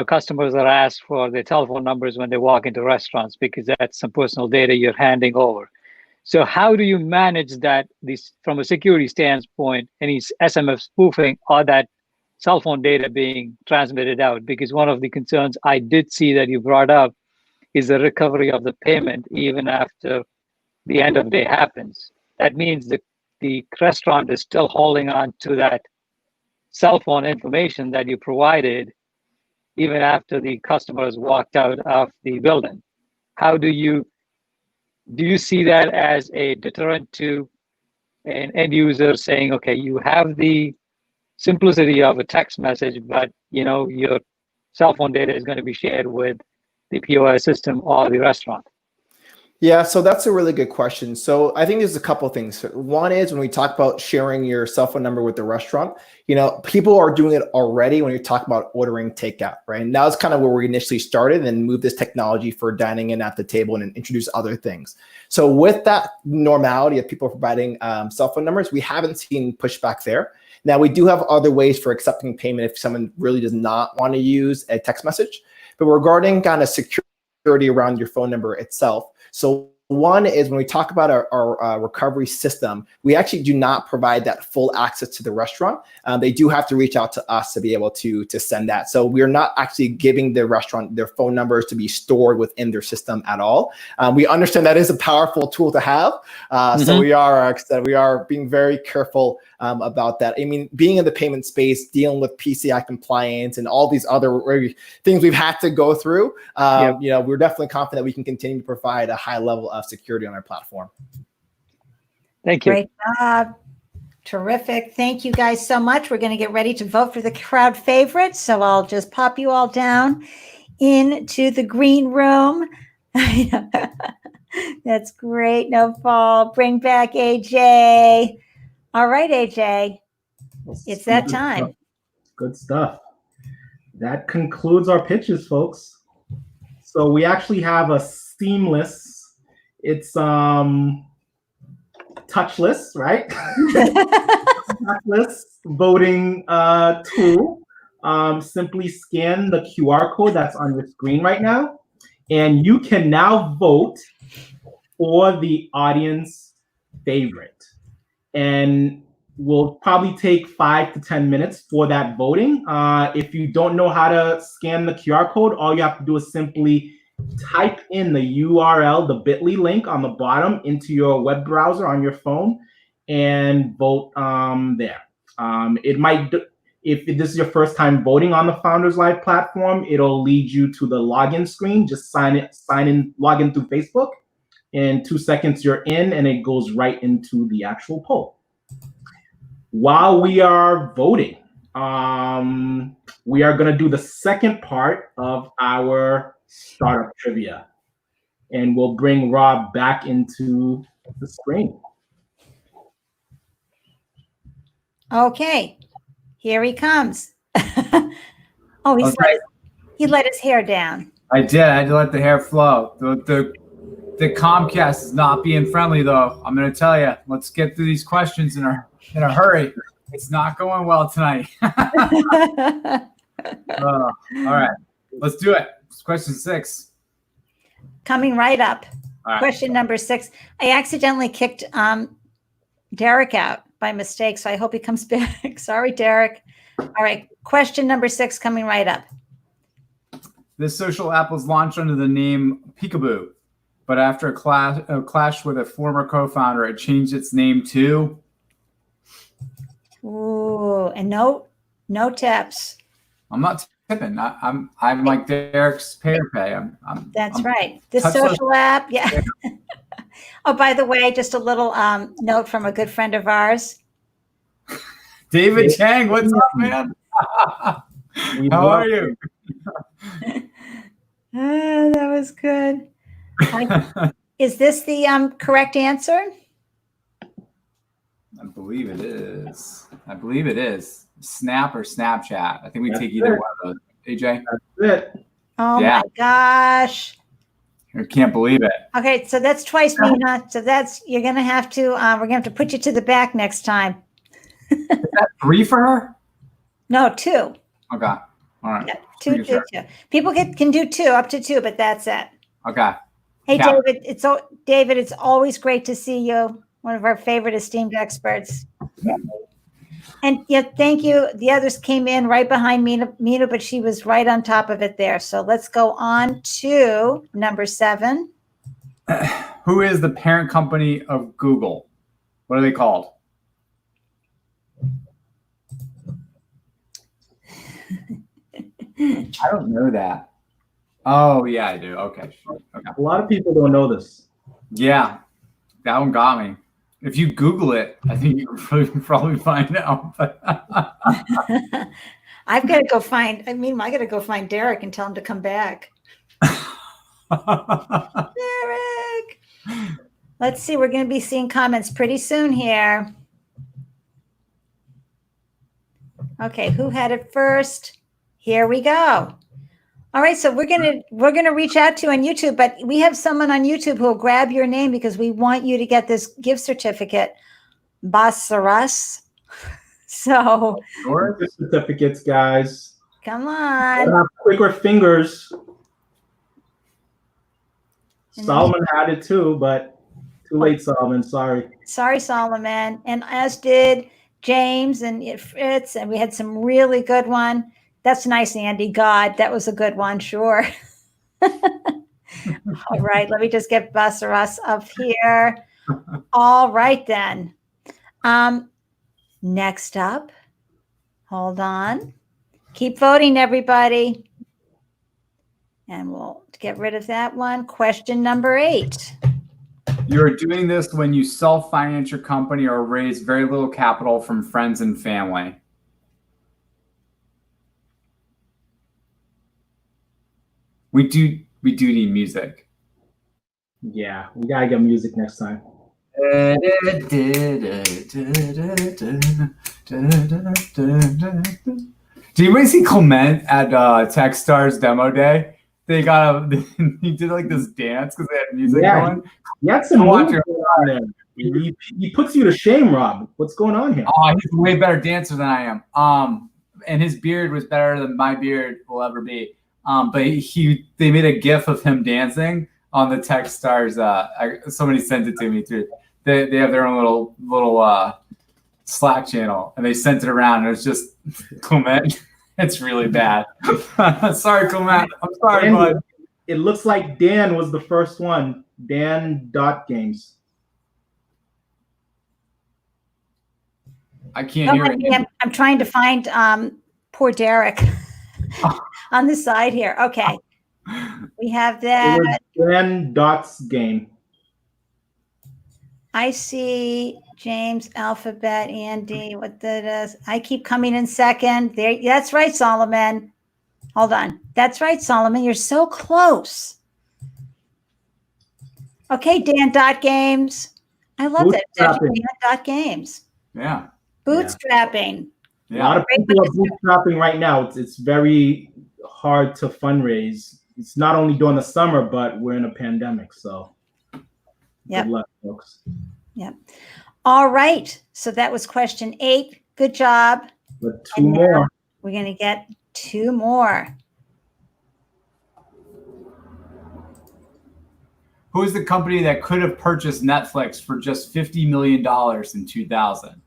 customers are asked for their telephone numbers when they walk into restaurants, because that's some personal data you're handing over. So how do you manage that from a security standpoint, any SMS spoofing or that cell phone data being transmitted out? Because one of the concerns I did see that you brought up is the recovery of the payment even after the end of day happens. That means that the restaurant is still holding on to that cell phone information that you provided even after the customer has walked out of the building. How do you see that as a deterrent to an end user saying, okay, you have the simplicity of a text message, but your cell phone data is going to be shared with the POS system or the restaurant? Yeah, so that's a really good question. So I think there's a couple of things. One is when we talk about sharing your cell phone number with the restaurant, people are doing it already when you talk about ordering takeout, right? And that was kind of where we initially started and moved this technology for dining in at the table and introduce other things. So with that normality of people providing cell phone numbers, we haven't seen pushback there. Now, we do have other ways for accepting payment if someone really does not want to use a text message. But regarding kind of security around your phone number itself, so one is when we talk about our recovery system, we actually do not provide that full access to the restaurant. They do have to reach out to us to be able to send that. So we're not actually giving the restaurant their phone numbers to be stored within their system at all. We understand that is a powerful tool to have. So we are being very careful about that. I mean, being in the payment space, dealing with PCI compliance and all these other things we've had to go through, we're definitely confident we can continue to provide a high level of security on our platform. Thank you. Great job. Terrific. Thank you guys so much. We're going to get ready to vote for the crowd favorites. So I'll just pop you all down into the green room. That's great. No fall. Bring back AJ. All right, AJ. It's that time. Good stuff. That concludes our pitches, folks. So we actually have a seamless, it's touchless, right? Touchless voting tool. Simply scan the QR code that's on your screen right now, and you can now vote for the audience favorite. And we'll probably take 5 to 10 minutes for that voting. If you don't know how to scan the QR code, all you have to do is simply type in the URL, the bit.ly link on the bottom into your web browser on your phone and vote there. It might, if this is your first time voting on the Founders Live platform, it'll lead you to the login screen. Just sign in, log in through Facebook. In 2 seconds, you're in, and it goes right into the actual poll. While we are voting, we are going to do the second part of our startup trivia, and we'll bring Rob back into the screen. Okay, here he comes. Oh, he let his hair down. I did. I had to let the hair flow. The Comcast is not being friendly, though. I'm going to tell you. Let's get through these questions in a hurry. It's not going well tonight. All right, let's do it. It's question 6. Coming right up. All right. Question number 6. I accidentally kicked Derek out by mistake, so I hope he comes back. Sorry, Derek. All right, question number 6 coming right up. This social app was launched under the name Peekaboo, but after a clash with a former co-founder, it changed its name to? Ooh, and no tips. I'm not tipping. I'm like Derek's pay. That's I'm right. This touchless. social app, yeah. Oh, by the way, just a little note from a good friend of ours. David Chang, what's up, man? How are you? That was good. Is this the correct answer? I believe it is. Snap or Snapchat. I think we take either one of those. AJ? That's it. Oh Yeah. my gosh. I can't believe it. Okay, so that's twice me not. So that's you're gonna have to. We're gonna have to put you to the back next time. Is that 3 for her? No, 2. Okay. All right. Yeah, 2. People can do 2, up to 2, but that's it. Okay. Hey, Yeah. David, it's always great to see you. One of our favorite esteemed experts. And yeah, thank you. The others came in right behind Mina, but she was right on top of it there. So let's go on to number 7. Who is the parent company of Google? What are they called? I don't know that. Oh, yeah, I do. Okay. Okay. A lot of people don't know this. Yeah, that one got me. If you Google it, I think you can probably find out. I've got to go find. I got to go find Derek and tell him to come back. Derek. Let's see. We're going to be seeing comments pretty soon here. Okay, who had it first? Here we go. All right, so we're gonna reach out to you on YouTube, but we have someone on YouTube who will grab your name because we want you to get this gift certificate, Basaras. So Gift certificates, guys. Come on. Have quicker fingers. Solomon had it too, but too late, Solomon. Sorry. Sorry, Solomon, and as did James and Fritz, and we had some really good one. That's nice, Andy. God, that was a good one. Sure. All right. Let me just get Basaras up here. All right, then. Next up, hold on. Keep voting, everybody. And we'll get rid of that one. Question number 8. You're doing this when you self-finance your company or raise very little capital from friends and family. We do need music. Yeah, we gotta get music next time. Do you see Clement at Techstars demo day? He did like this dance because they had music going. Yeah, some moves going on there. He puts you to shame, Rob. What's going on here? Oh, he's a way better dancer than I am. And his beard was better than my beard will ever be. But they made a GIF of him dancing on the Techstars. Somebody sent it to me too. They have their own little Slack channel, and they sent it around. And it was just Clement. It's really bad. Sorry, Clement. I'm sorry, bud. It looks like Dan was the first one. Dan dot games. I can't hear it. I'm trying to find poor Derek on the side here. Okay. We have that. Dan Dot's game. I see James, Alphabet, Andy. What that is? I keep coming in second. There. That's right, Solomon. Hold on. That's right, Solomon. You're so close. Okay, Dan Dot Games. I love that. It's actually Dan Dot Games. Yeah. Bootstrapping. A lot of people are bootstrapping right now. It's very hard to fundraise. It's not only during the summer, but we're in a pandemic. So Yep. good luck, folks. Yep. All right. So that was question 8. Good job. But 2 more. We're going to get 2 more. Who is the company that could have purchased Netflix for just $50 million in 2000?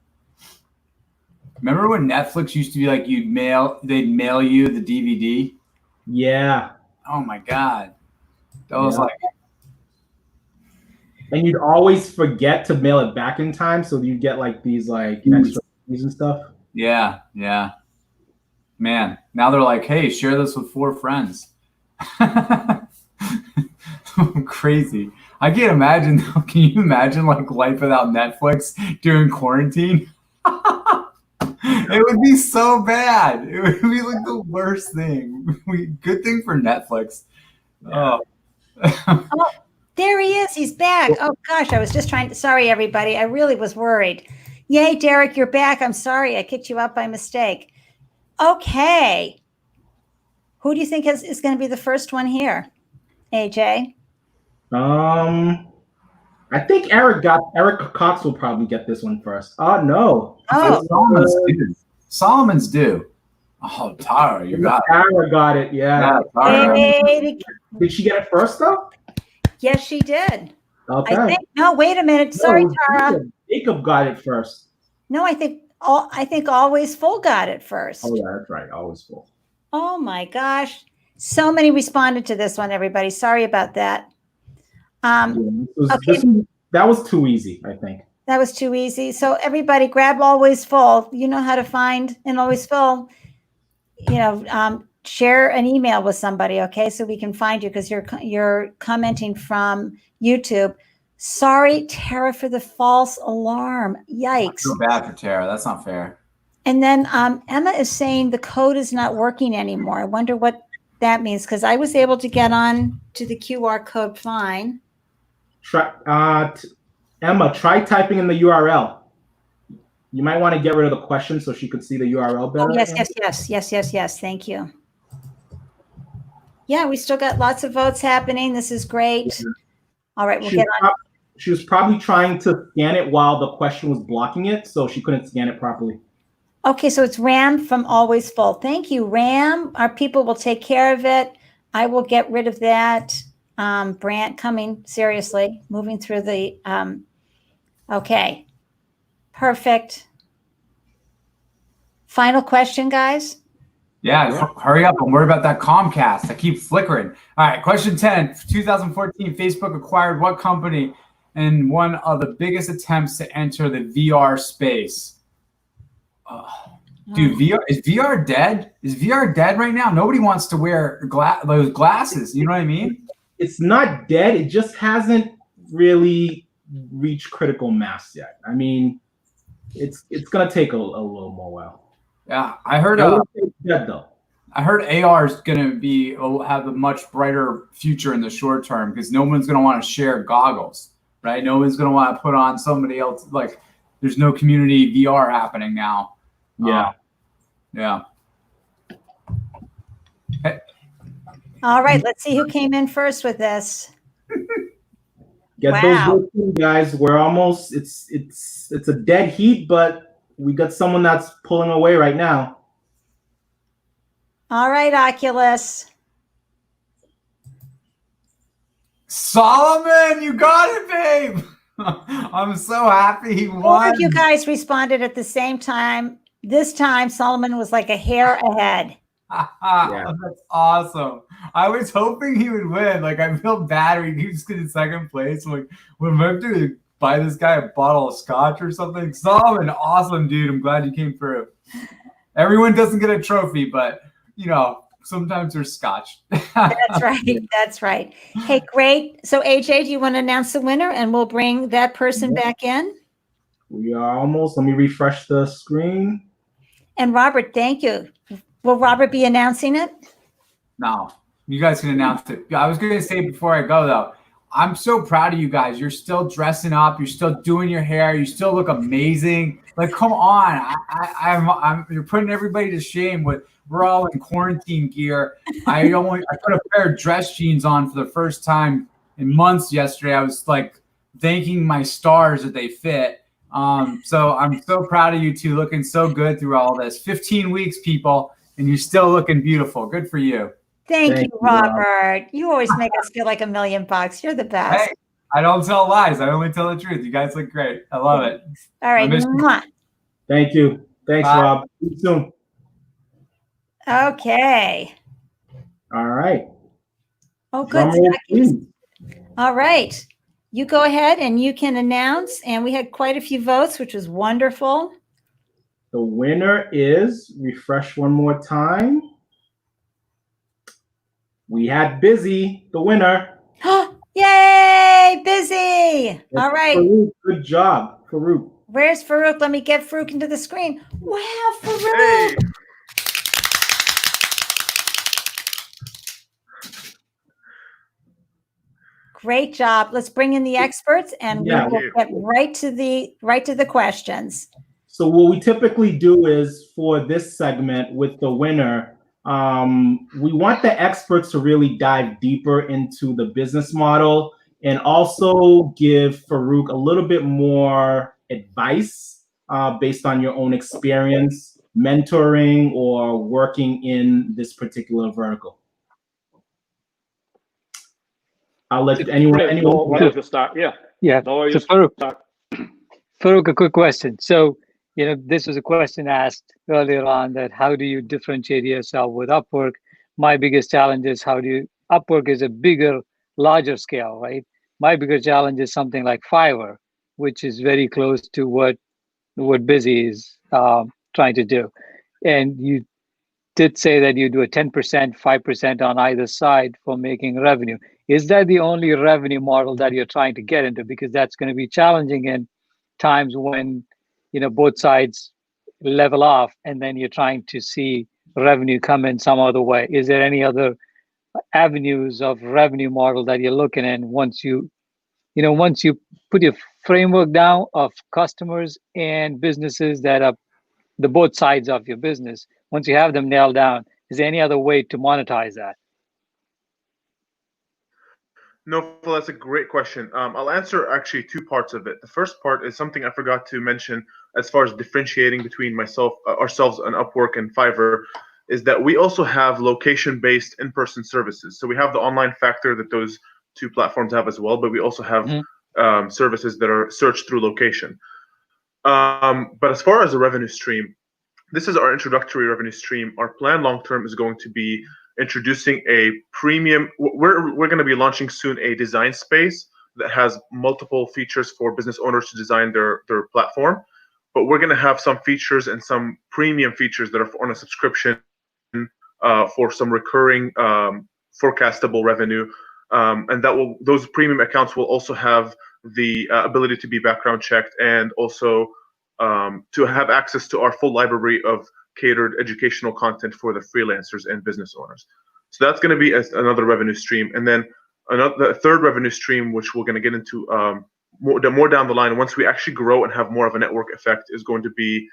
Remember when Netflix used to be like they'd mail you the DVD? Yeah. Oh my God. That was like. And you'd always forget to mail it back in time, so you get like these like extra fees and stuff. Yeah, yeah. Man, now they're like, hey, share this with 4 friends. Crazy. I can't imagine. Can you imagine like life without Netflix during quarantine? It would be so bad. It would be like the worst thing. Good thing for Netflix. Oh. Oh, there he is. He's back. Oh gosh, I was just trying to. Sorry, everybody. I really was worried. Yay, Derek, you're back. I'm sorry, I kicked you out by mistake. Okay. Who do you think is going to be the first one here? AJ. I think Eric Cox will probably get this one first. Oh no. Oh, Solomon's due. Oh, Tara, you got it. Tara got it. Yeah. Did she get it first though? Yes, she did. Okay. I think. No, wait a minute. Sorry, Tara. Jacob got it first. No, I think Always Full got it first. Oh yeah, that's right. Always Full. Oh my gosh. So many responded to this one, everybody. Sorry about that. That was too easy, I think. That was too easy. So everybody grab Always Full. You know how to find an Always Full. Share an email with somebody, okay? So we can find you because you're commenting from YouTube. Sorry, Tara, for the false alarm. Yikes. I feel bad for Tara. That's not fair. And then Emma is saying the code is not working anymore. I wonder what that means because I was able to get on to the QR code fine. Emma, try typing in the URL. You might want to get rid of the question so she could see the URL better. Oh, yes. Thank you. Yeah, we still got lots of votes happening. This is great. Yeah. All right, we'll get on. She was probably trying to scan it while the question was blocking it, so she couldn't scan it properly. Okay, so it's Ram from Always Full. Thank you, Ram. Our people will take care of it. I will get rid of that. Brant coming, seriously, moving through the, okay, perfect. Final question, guys. Yeah, hurry up. I'm worried about that Comcast. I keep flickering. All right, question 10. 2014, Facebook acquired what company in one of the biggest attempts to enter the VR space? Dude, is VR dead? Is VR dead right now? Nobody wants to wear those glasses. You know what I mean? It's not dead. It just hasn't really reached critical mass yet. I mean, it's going to take a little more while. Yeah, I heard. Dead though. I heard AR is going to have a much brighter future in the short term because no one's going to want to share goggles, right? No one's going to want to put on somebody else. Like, there's no community VR happening now. Yeah. Yeah. Hey. All right, let's see who came in first with this. Get those votes in, guys. We're almost. It's a dead heat, but we got someone that's pulling away right now. All right, Oculus. Solomon, you got it, babe. I'm so happy he won. All of you guys responded at the same time. This time, Solomon was like a hair ahead. That's awesome. I was hoping he would win. Like, I feel bad when he keeps getting second place. Like, when we have to buy this guy a bottle of scotch or something. Solomon, awesome dude. I'm glad you came through. Everyone doesn't get a trophy, but you know, sometimes there's scotch. That's right. That's right. Hey, great. So AJ, do you want to announce the winner and we'll bring that person back in? We are almost. Let me refresh the screen. And Robert, thank you. Will Robert be announcing it? No, you guys can announce it. I was going to say before I go, though, I'm so proud of you guys. You're still dressing up. You're still doing your hair. You still look amazing. Like, come on. You're putting everybody to shame with, we're all in quarantine gear. I put a pair of dress jeans on for the first time in months yesterday. I was like thanking my stars that they fit. So I'm so proud of you two, looking so good through all this. 15 weeks, people, and you're still looking beautiful. Good for you. Thank you, Robert. You always make us feel like $1 million. You're the best. Hey, I don't tell lies. I only tell the truth. You guys look great. I love it. All right. Thank you. Thanks, Bye. Rob. See you soon. Okay. All right. Oh, good. All right. You go ahead and you can announce. And we had quite a few votes, which was wonderful. The winner is, refresh one more time. We had Busy, the winner. Yay, Busy. All right. Farouk, good job, Farouk. Where's Farouk? Let me get Farouk into the screen. Wow, Farouk. Hey. Great job. Let's bring in the experts and we will get right to the questions. So what we typically do is for this segment with the winner, we want the experts to really dive deeper into the business model and also give Farouk a little bit more advice based on your own experience, mentoring or working in this particular vertical. I'll let anyone want to start. Yeah. So Farouk, a quick question. So, this was a question asked earlier on that how do you differentiate yourself with Upwork? My biggest challenge is Upwork is a bigger, larger scale, right? My bigger challenge is something like Fiverr, which is very close to what Busy is trying to do. And you did say that you do a 10%, 5% on either side for making revenue. Is that the only revenue model that you're trying to get into? Because that's going to be challenging in times when, both sides level off and then you're trying to see revenue come in some other way. Is there any other avenues of revenue model that you're looking in once you put your framework down of customers and businesses that are the both sides of your business? Once you have them nailed down, is there any other way to monetize that? No, that's a great question. I'll answer actually two parts of it. The first part is something I forgot to mention as far as differentiating between ourselves and Upwork and Fiverr, is that we also have location-based in-person services. So we have the online factor that those two platforms have as well, but we also have services that are searched through location. But as far as a revenue stream, this is our introductory revenue stream. Our plan long-term is going to be introducing a premium. We're going to be launching soon a design space that has multiple features for business owners to design their platform. But we're going to have some features and some premium features that are on a subscription for some recurring forecastable revenue. And those premium accounts will also have the ability to be background checked and also to have access to our full library of catered educational content for the freelancers and business owners. So that's going to be another revenue stream. And then the third revenue stream, which we're going to get into more down the line, once we actually grow and have more of a network effect, is going to be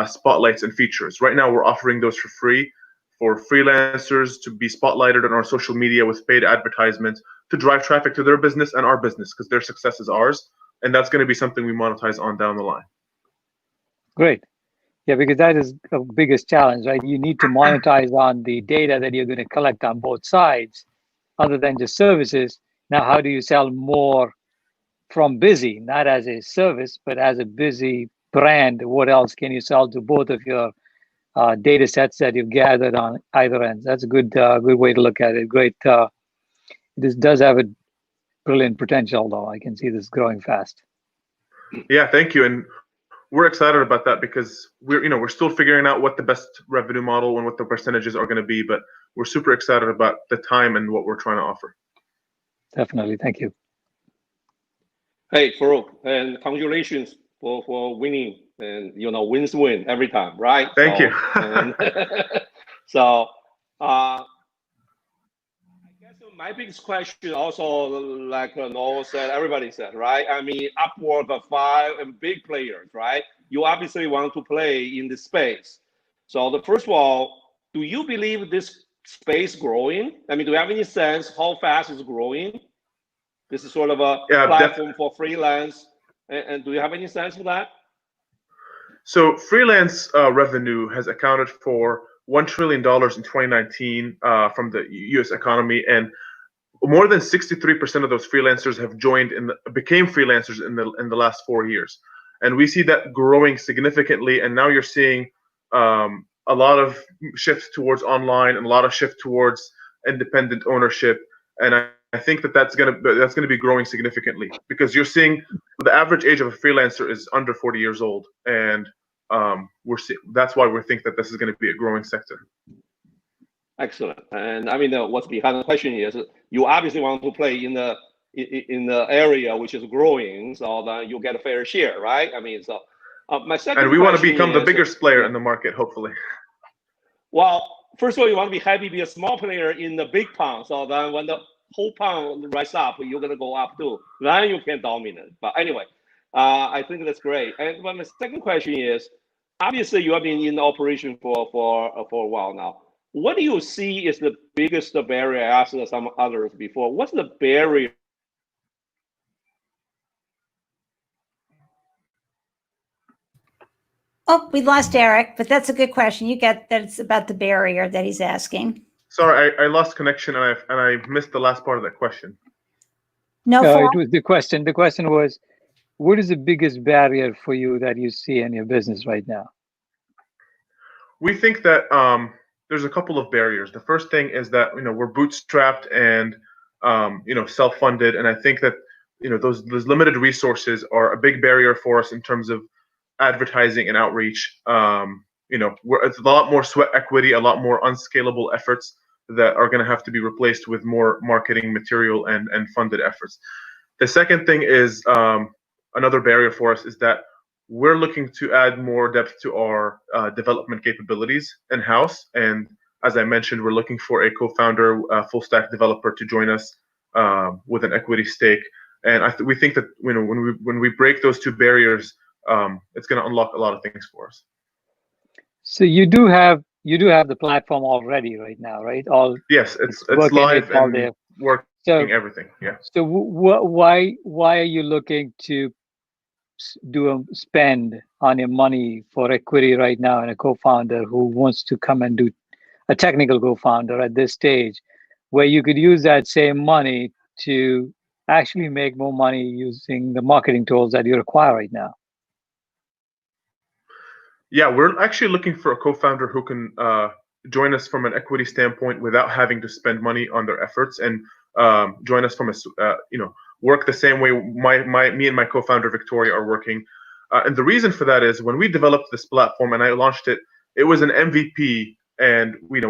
spotlights and features. Right now, we're offering those for free for freelancers to be spotlighted on our social media with paid advertisements to drive traffic to their business and our business, because their success is ours. And that's going to be something we monetize on down the line. Great. Yeah, because that is the biggest challenge, right? You need to monetize on the data that you're going to collect on both sides, other than just services. Now, how do you sell more from Busy, not as a service, but as a Busy brand? What else can you sell to both of your data sets that you've gathered on either end. That's a good way to look at it. Great. This does have a brilliant potential, though. I can see this growing fast. Yeah, thank you. And we're excited about that because we're still figuring out what the best revenue model and what the percentages are going to be, but we're super excited about the time and what we're trying to offer. Definitely. Thank you. Hey, Farouk, and congratulations for winning. And wins win every time, right? Thank you. So, I guess my biggest question also, like Noel said, everybody said, right? I mean, upward of 5 and big players, right? You obviously want to play in this space. So the first of all, do you believe this space growing? I mean, do you have any sense how fast it's growing? This is sort of a platform for freelance. And do you have any sense of that? So freelance revenue has accounted for $1 trillion in 2019 from the U.S. economy, and more than 63% of those freelancers have became freelancers in the last 4 years, and we see that growing significantly. And now you're seeing a lot of shift towards online and a lot of shift towards independent ownership, and I think that's gonna be growing significantly because you're seeing the average age of a freelancer is under 40 years old, and that's why we think that this is going to be a growing sector. Excellent. And I mean, what's behind the question is you obviously want to play in the area which is growing, so that you get a fair share, right? I mean, so my second. And we want to become the biggest player in the market, hopefully. Well, first of all, you want to be happy to be a small player in the big pond, so then when the whole pond rise up, you're going to go up too. Then you can dominate. But anyway, I think that's great. And my second question is, obviously you have been in operation for a while now. What do you see is the biggest barrier? I asked some others before. What's the barrier? Oh, we lost Eric, but that's a good question. You get that it's about the barrier that he's asking. Sorry, I lost connection and I missed the last part of that question. No, it was the question. The question was, what is the biggest barrier for you that you see in your business right now? We think that there's a couple of barriers. The first thing is that we're bootstrapped and self-funded, and I think that those limited resources are a big barrier for us in terms of advertising and outreach. It's a lot more sweat equity, a lot more unscalable efforts that are going to have to be replaced with more marketing material and funded efforts. The second thing is another barrier for us is that we're looking to add more depth to our development capabilities in-house. And as I mentioned, we're looking for a co-founder, full stack developer to join us with an equity stake. And we think that when we break those two barriers, it's going to unlock a lot of things for us. So you do have the platform already right now, right? Yes, it's live and working everything. Yeah. So why are you looking to do a spend on your money for equity right now and a co-founder who wants to come and do a technical co-founder at this stage, where you could use that same money to actually make more money using the marketing tools that you require right now? Yeah, we're actually looking for a co-founder who can join us from an equity standpoint without having to spend money on their efforts, and join us from work the same way me and my co-founder Victoria are working. And the reason for that is when we developed this platform and I launched it, it was an MVP, and we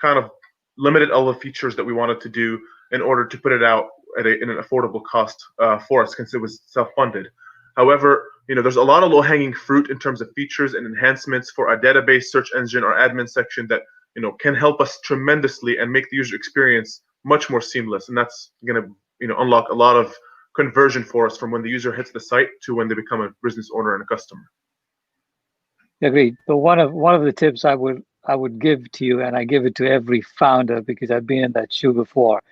kind of limited all the features that we wanted to do in order to put it out in an affordable cost for us, since it was self-funded. However, there's a lot of low-hanging fruit in terms of features and enhancements for our database, search engine, or admin section that can help us tremendously and make the user experience much more seamless. And that's going to unlock a lot of conversion for us from when the user hits the site to when they become a business owner and a customer. Agreed. But one of the tips I would give to you, and I give it to every founder because I've been in that shoe before,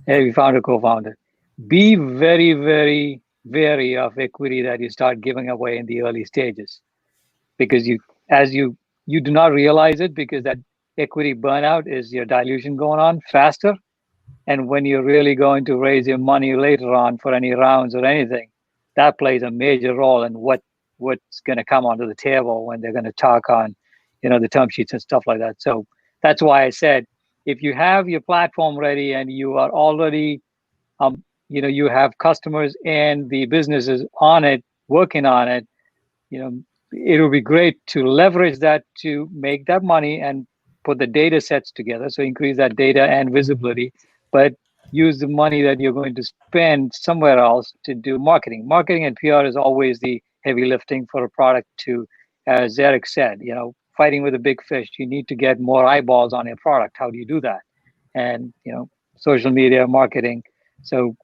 every founder, co-founder, be very, very wary of equity that you start giving away in the early stages, because you do not realize it, because that equity burnout is your dilution going on faster. And when you're really going to raise your money later on for any rounds or anything, that plays a major role in what's going to come onto the table when they're going to talk on the term sheets and stuff like that. So that's why I said, if you have your platform ready and you are already, you have customers and the businesses on it, working on it, it would be great to leverage that to make that money and put the data sets together. So increase that data and visibility, but use the money that you're going to spend somewhere else to do marketing. Marketing and PR is always the heavy lifting for a product to, as Eric said, fighting with a big fish. You need to get more eyeballs on your product. How do you do that? And, social media marketing. So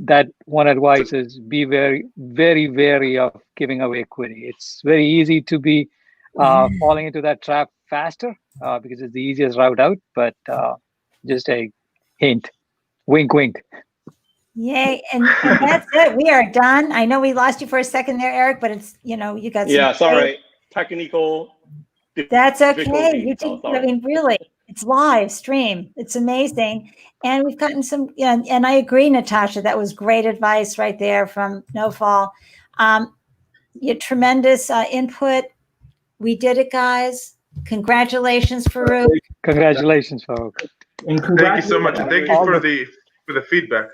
that one advice is be very, very wary of giving away equity. It's very easy to be falling into that trap faster because it's the easiest route out, but just a hint, wink, wink. Yay. And that's it. We are done. I know we lost you for a second there, Eric, but it's, you got some. Yeah, sorry. Technical. That's okay. Sorry. I mean, really, it's live stream. It's amazing. And we've gotten some, and I agree, Natasha, that was great advice right there from NoFall. You tremendous input. We did it, guys. Congratulations, Farouk. Congratulations, Farouk. And thank you so much. And thank you for the feedback.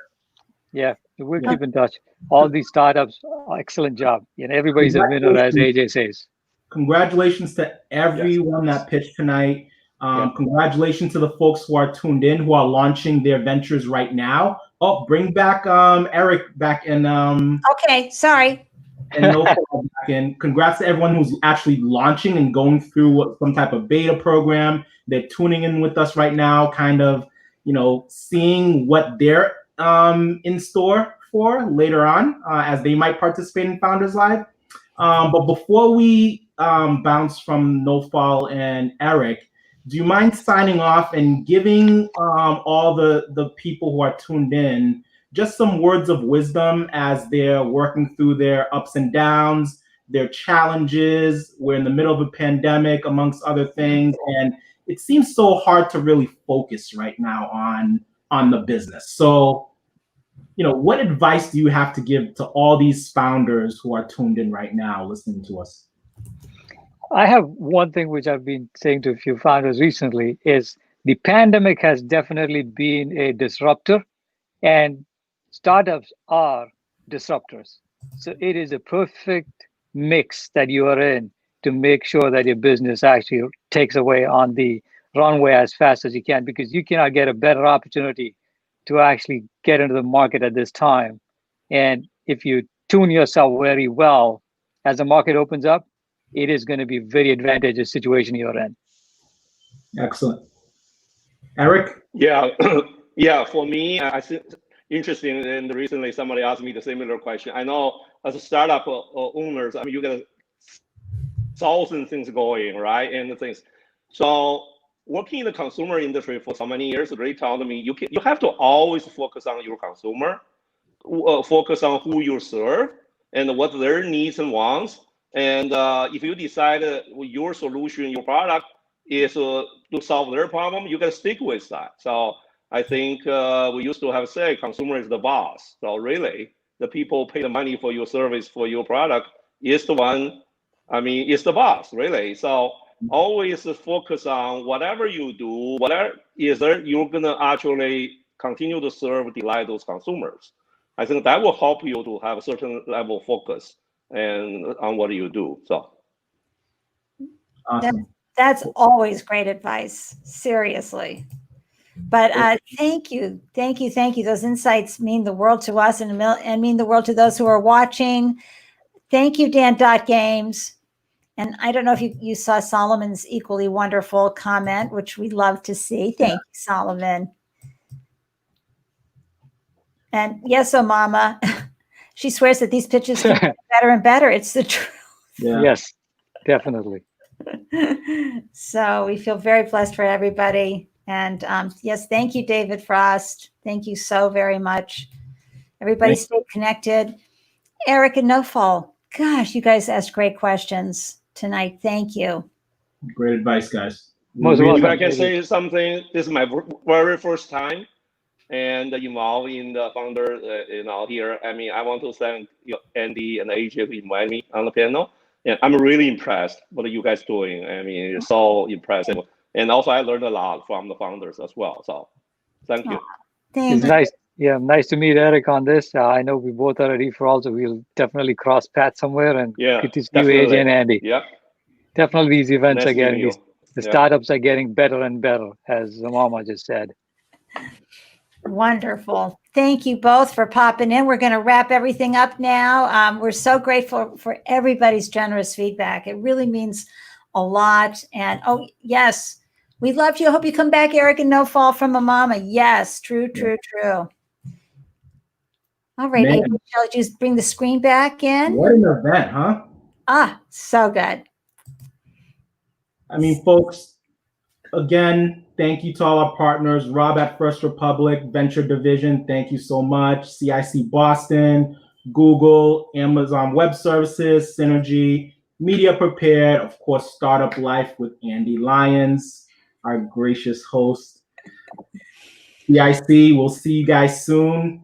Yeah, we'll keep in touch. All these startups, excellent job. Everybody's a winner, as AJ says. Congratulations to everyone that pitched tonight. Congratulations to the folks who are tuned in, who are launching their ventures right now. Oh, bring back Eric back in. Okay, sorry. And no back in. Congrats to everyone who's actually launching and going through some type of beta program. They're tuning in with us right now, kind of, seeing what they're in store for later on as they might participate in Founders Live. But before we bounce from NoFall and Eric, do you mind signing off and giving all the people who are tuned in just some words of wisdom as they're working through their ups and downs, their challenges? We're in the middle of a pandemic, amongst other things, and it seems so hard to really focus right now on the business. So, what advice do you have to give to all these founders who are tuned in right now listening to us? I have one thing which I've been saying to a few founders recently is the pandemic has definitely been a disruptor, and startups are disruptors. So it is a perfect mix that you are in to make sure that your business actually takes away on the runway as fast as you can, because you cannot get a better opportunity to actually get into the market at this time. And if you tune yourself very well, as the market opens up, it is going to be a very advantageous situation you're in. Excellent. Eric? Yeah, yeah. For me, I think interesting. And recently, somebody asked me the similar question. I know as a startup owners, you got 1,000 things going, right? And things. So working in the consumer industry for so many years, they told me you have to always focus on your consumer, focus on who you serve and what their needs and wants. And if you decide your solution, your product is to solve their problem, you can stick with that. So I think we used to have said consumer is the boss. So really, the people pay the money for your service, for your product is the one, is the boss, really. So always focus on whatever you do, whatever is there, you're gonna actually continue to serve, delight those consumers. I think that will help you to have a certain level of focus and on what you do. So awesome. That's always great advice, seriously. But thank you. Those insights mean the world to us and mean the world to those who are watching. Thank you, Dan Games. And I don't know if you saw Solomon's equally wonderful comment, which we love to see. Thank you, Solomon. And yes, Mama, she swears that these pitches get better and better. It's the truth. Yeah. Yes, definitely. So we feel very blessed for everybody. And yes, thank you, David Frost. Thank you so very much. Everybody stay connected. Eric and NoFall, gosh, you guys asked great questions tonight. Thank you. Great advice, guys. If I can say something, this is my very first time and involved in the founder, here. I want to thank Andy and AJ for inviting me on the panel. And I'm really impressed what are you guys doing. I mean, it's so impressive. And also I learned a lot from the founders as well. So thank you. Thank It's you. nice. Yeah, nice to meet Eric on this. I know we both are ready for also. We'll definitely cross paths somewhere. And Yeah, good to see you, AJ definitely. and Andy. Yeah. Definitely these events Nice are getting, meeting you. the Yeah. startups are getting better and better, as Mama just said. Wonderful. Thank you both for popping in. We're going to wrap everything up now. We're so grateful for everybody's generous feedback. It really means a lot. And oh, yes, we loved you. I hope you come back, Eric, and no fall from a mama. Yes, true. All right, Man. Amy, shall I just bring the screen back in? What an event, huh? Ah, so good. I mean, folks, again, thank you to all our partners. Rob at First Republic, Venture Division, thank you so much. CIC Boston, Google, Amazon Web Services, Synergy, Media Prepared, of course, Startup Life with Andy Lyons, our gracious host. CIC, we'll see you guys soon.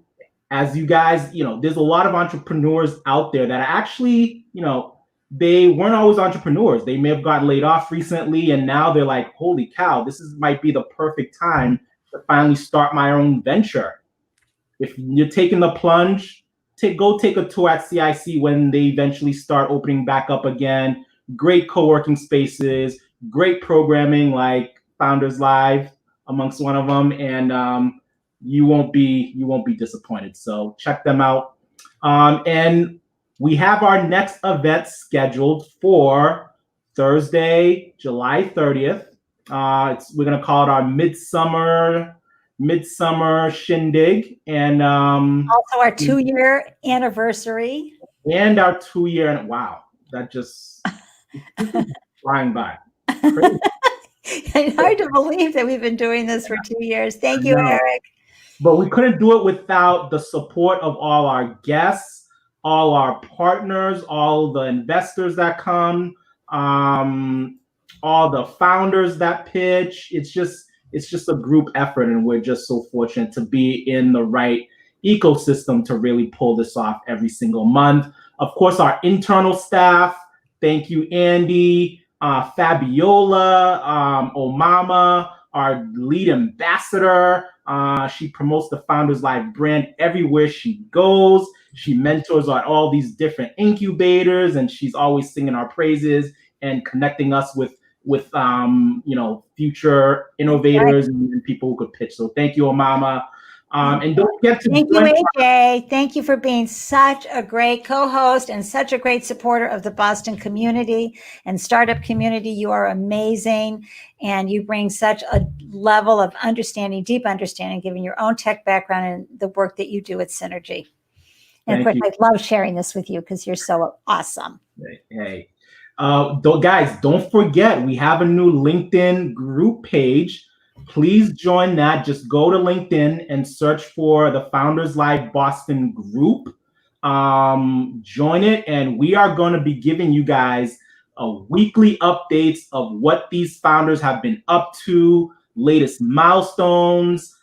As you guys, there's a lot of entrepreneurs out there that actually, they weren't always entrepreneurs. They may have gotten laid off recently, and now they're like, holy cow, might be the perfect time to finally start my own venture. If you're taking the plunge, go take a tour at CIC when they eventually start opening back up again. Great co-working spaces, great programming like Founders Live amongst one of them, and you won't be disappointed. So check them out. And we have our next event scheduled for Thursday, July 30th. We're gonna call it our midsummer shindig, and also our 2-year anniversary. And our 2-year, and wow, that just flying by. Crazy. It's hard to believe that we've been doing this for 2 years. Thank you, Eric. But we couldn't do it without the support of all our guests, all our partners, all the investors that come, all the founders that pitch. It's just a group effort, and we're just so fortunate to be in the right ecosystem to really pull this off every single month. Of course, our internal staff. Thank you, Andy, Fabiola, Omama, our lead ambassador. She promotes the Founders Live brand everywhere she goes. She mentors at all these different incubators, and she's always singing our praises and connecting us with future innovators and people who could pitch. So thank you, Omama. And don't forget to thank you, AJ. Thank you for being such a great co-host and such a great supporter of the Boston community and startup community. You are amazing, and you bring such a level of understanding, deep understanding, given your own tech background and the work that you do at Synergy. And of course, I love sharing this with you because you're so awesome. Hey. Guys, don't forget, we have a new LinkedIn group page. Please join that. Just go to LinkedIn and search for the Founders Live Boston group. Join it, and we are going to be giving you guys weekly updates of what these founders have been up to, latest milestones,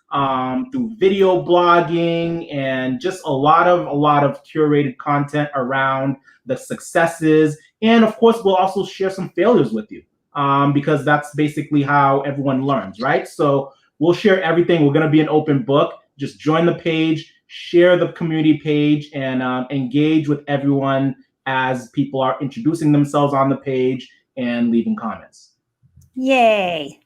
through video blogging, and just a lot of curated content around the successes. And of course, we'll also share some failures with you. Because that's basically how everyone learns, right? So we'll share everything. We're going to be an open book. Just join the page, share the community page, and engage with everyone as people are introducing themselves on the page and leaving comments. Yay.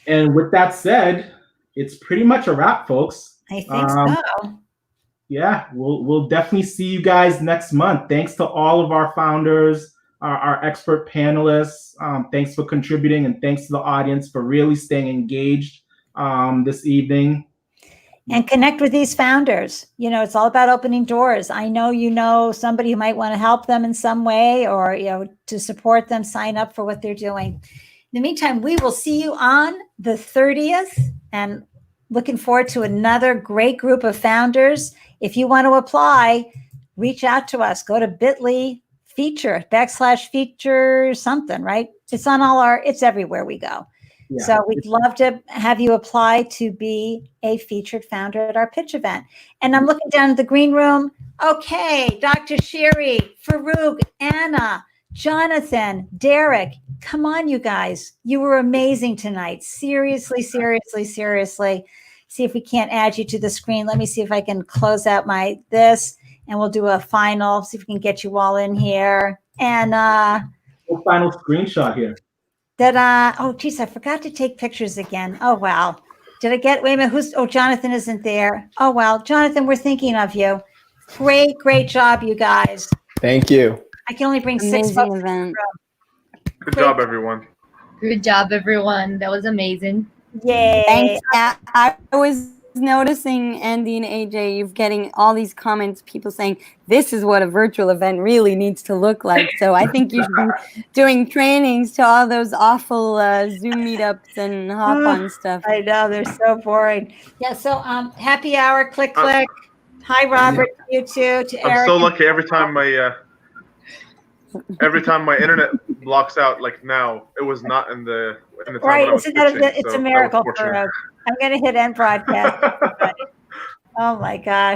And with that said, it's pretty much a wrap, folks. I think so. Yeah, we'll definitely see you guys next month. Thanks to all of our founders, our expert panelists. Thanks for contributing, and thanks to the audience for really staying engaged this evening. And connect with these founders. It's all about opening doors. I know somebody who might want to help them in some way, or to support them, sign up for what they're doing. In the meantime, we will see you on the 30th, and looking forward to another great group of founders. If you want to apply, reach out to us. Go to bit.ly/feature something, right? It's on it's everywhere we go. Yeah. So we'd love to have you apply to be a featured founder at our pitch event. And I'm looking down at the green room. Okay, Dr. Sherry, Farouk, Anna, Jonathan, Derek, come on, you guys. You were amazing tonight. Seriously, seriously, seriously. See if we can't add you to the screen. Let me see if I can close out this and we'll do a final, see if we can get you all in here. And final screenshot here. oh geez, I forgot to take pictures again. Oh wow. Did I get, wait a minute, Jonathan isn't there. Oh well, Jonathan, we're thinking of you. Great job, you guys. Thank you. I can only bring Amazing 6 folks. event. Good job, everyone. Good job, everyone. That was amazing. Yay. Thanks. I was noticing, Andy and AJ, you're getting all these comments, people saying, this is what a virtual event really needs to look like. So I think you should be doing trainings to all those awful Zoom meetups and hop-on stuff. I know, they're so boring. Yeah, so happy hour, click. Hi, Robert, you too, to I'm Eric. so lucky every time my internet blocks out, like now, it was not in the time Right, when I was pitching, it's so a that was miracle. fortunate. I'm going to hit end broadcast. Oh my gosh.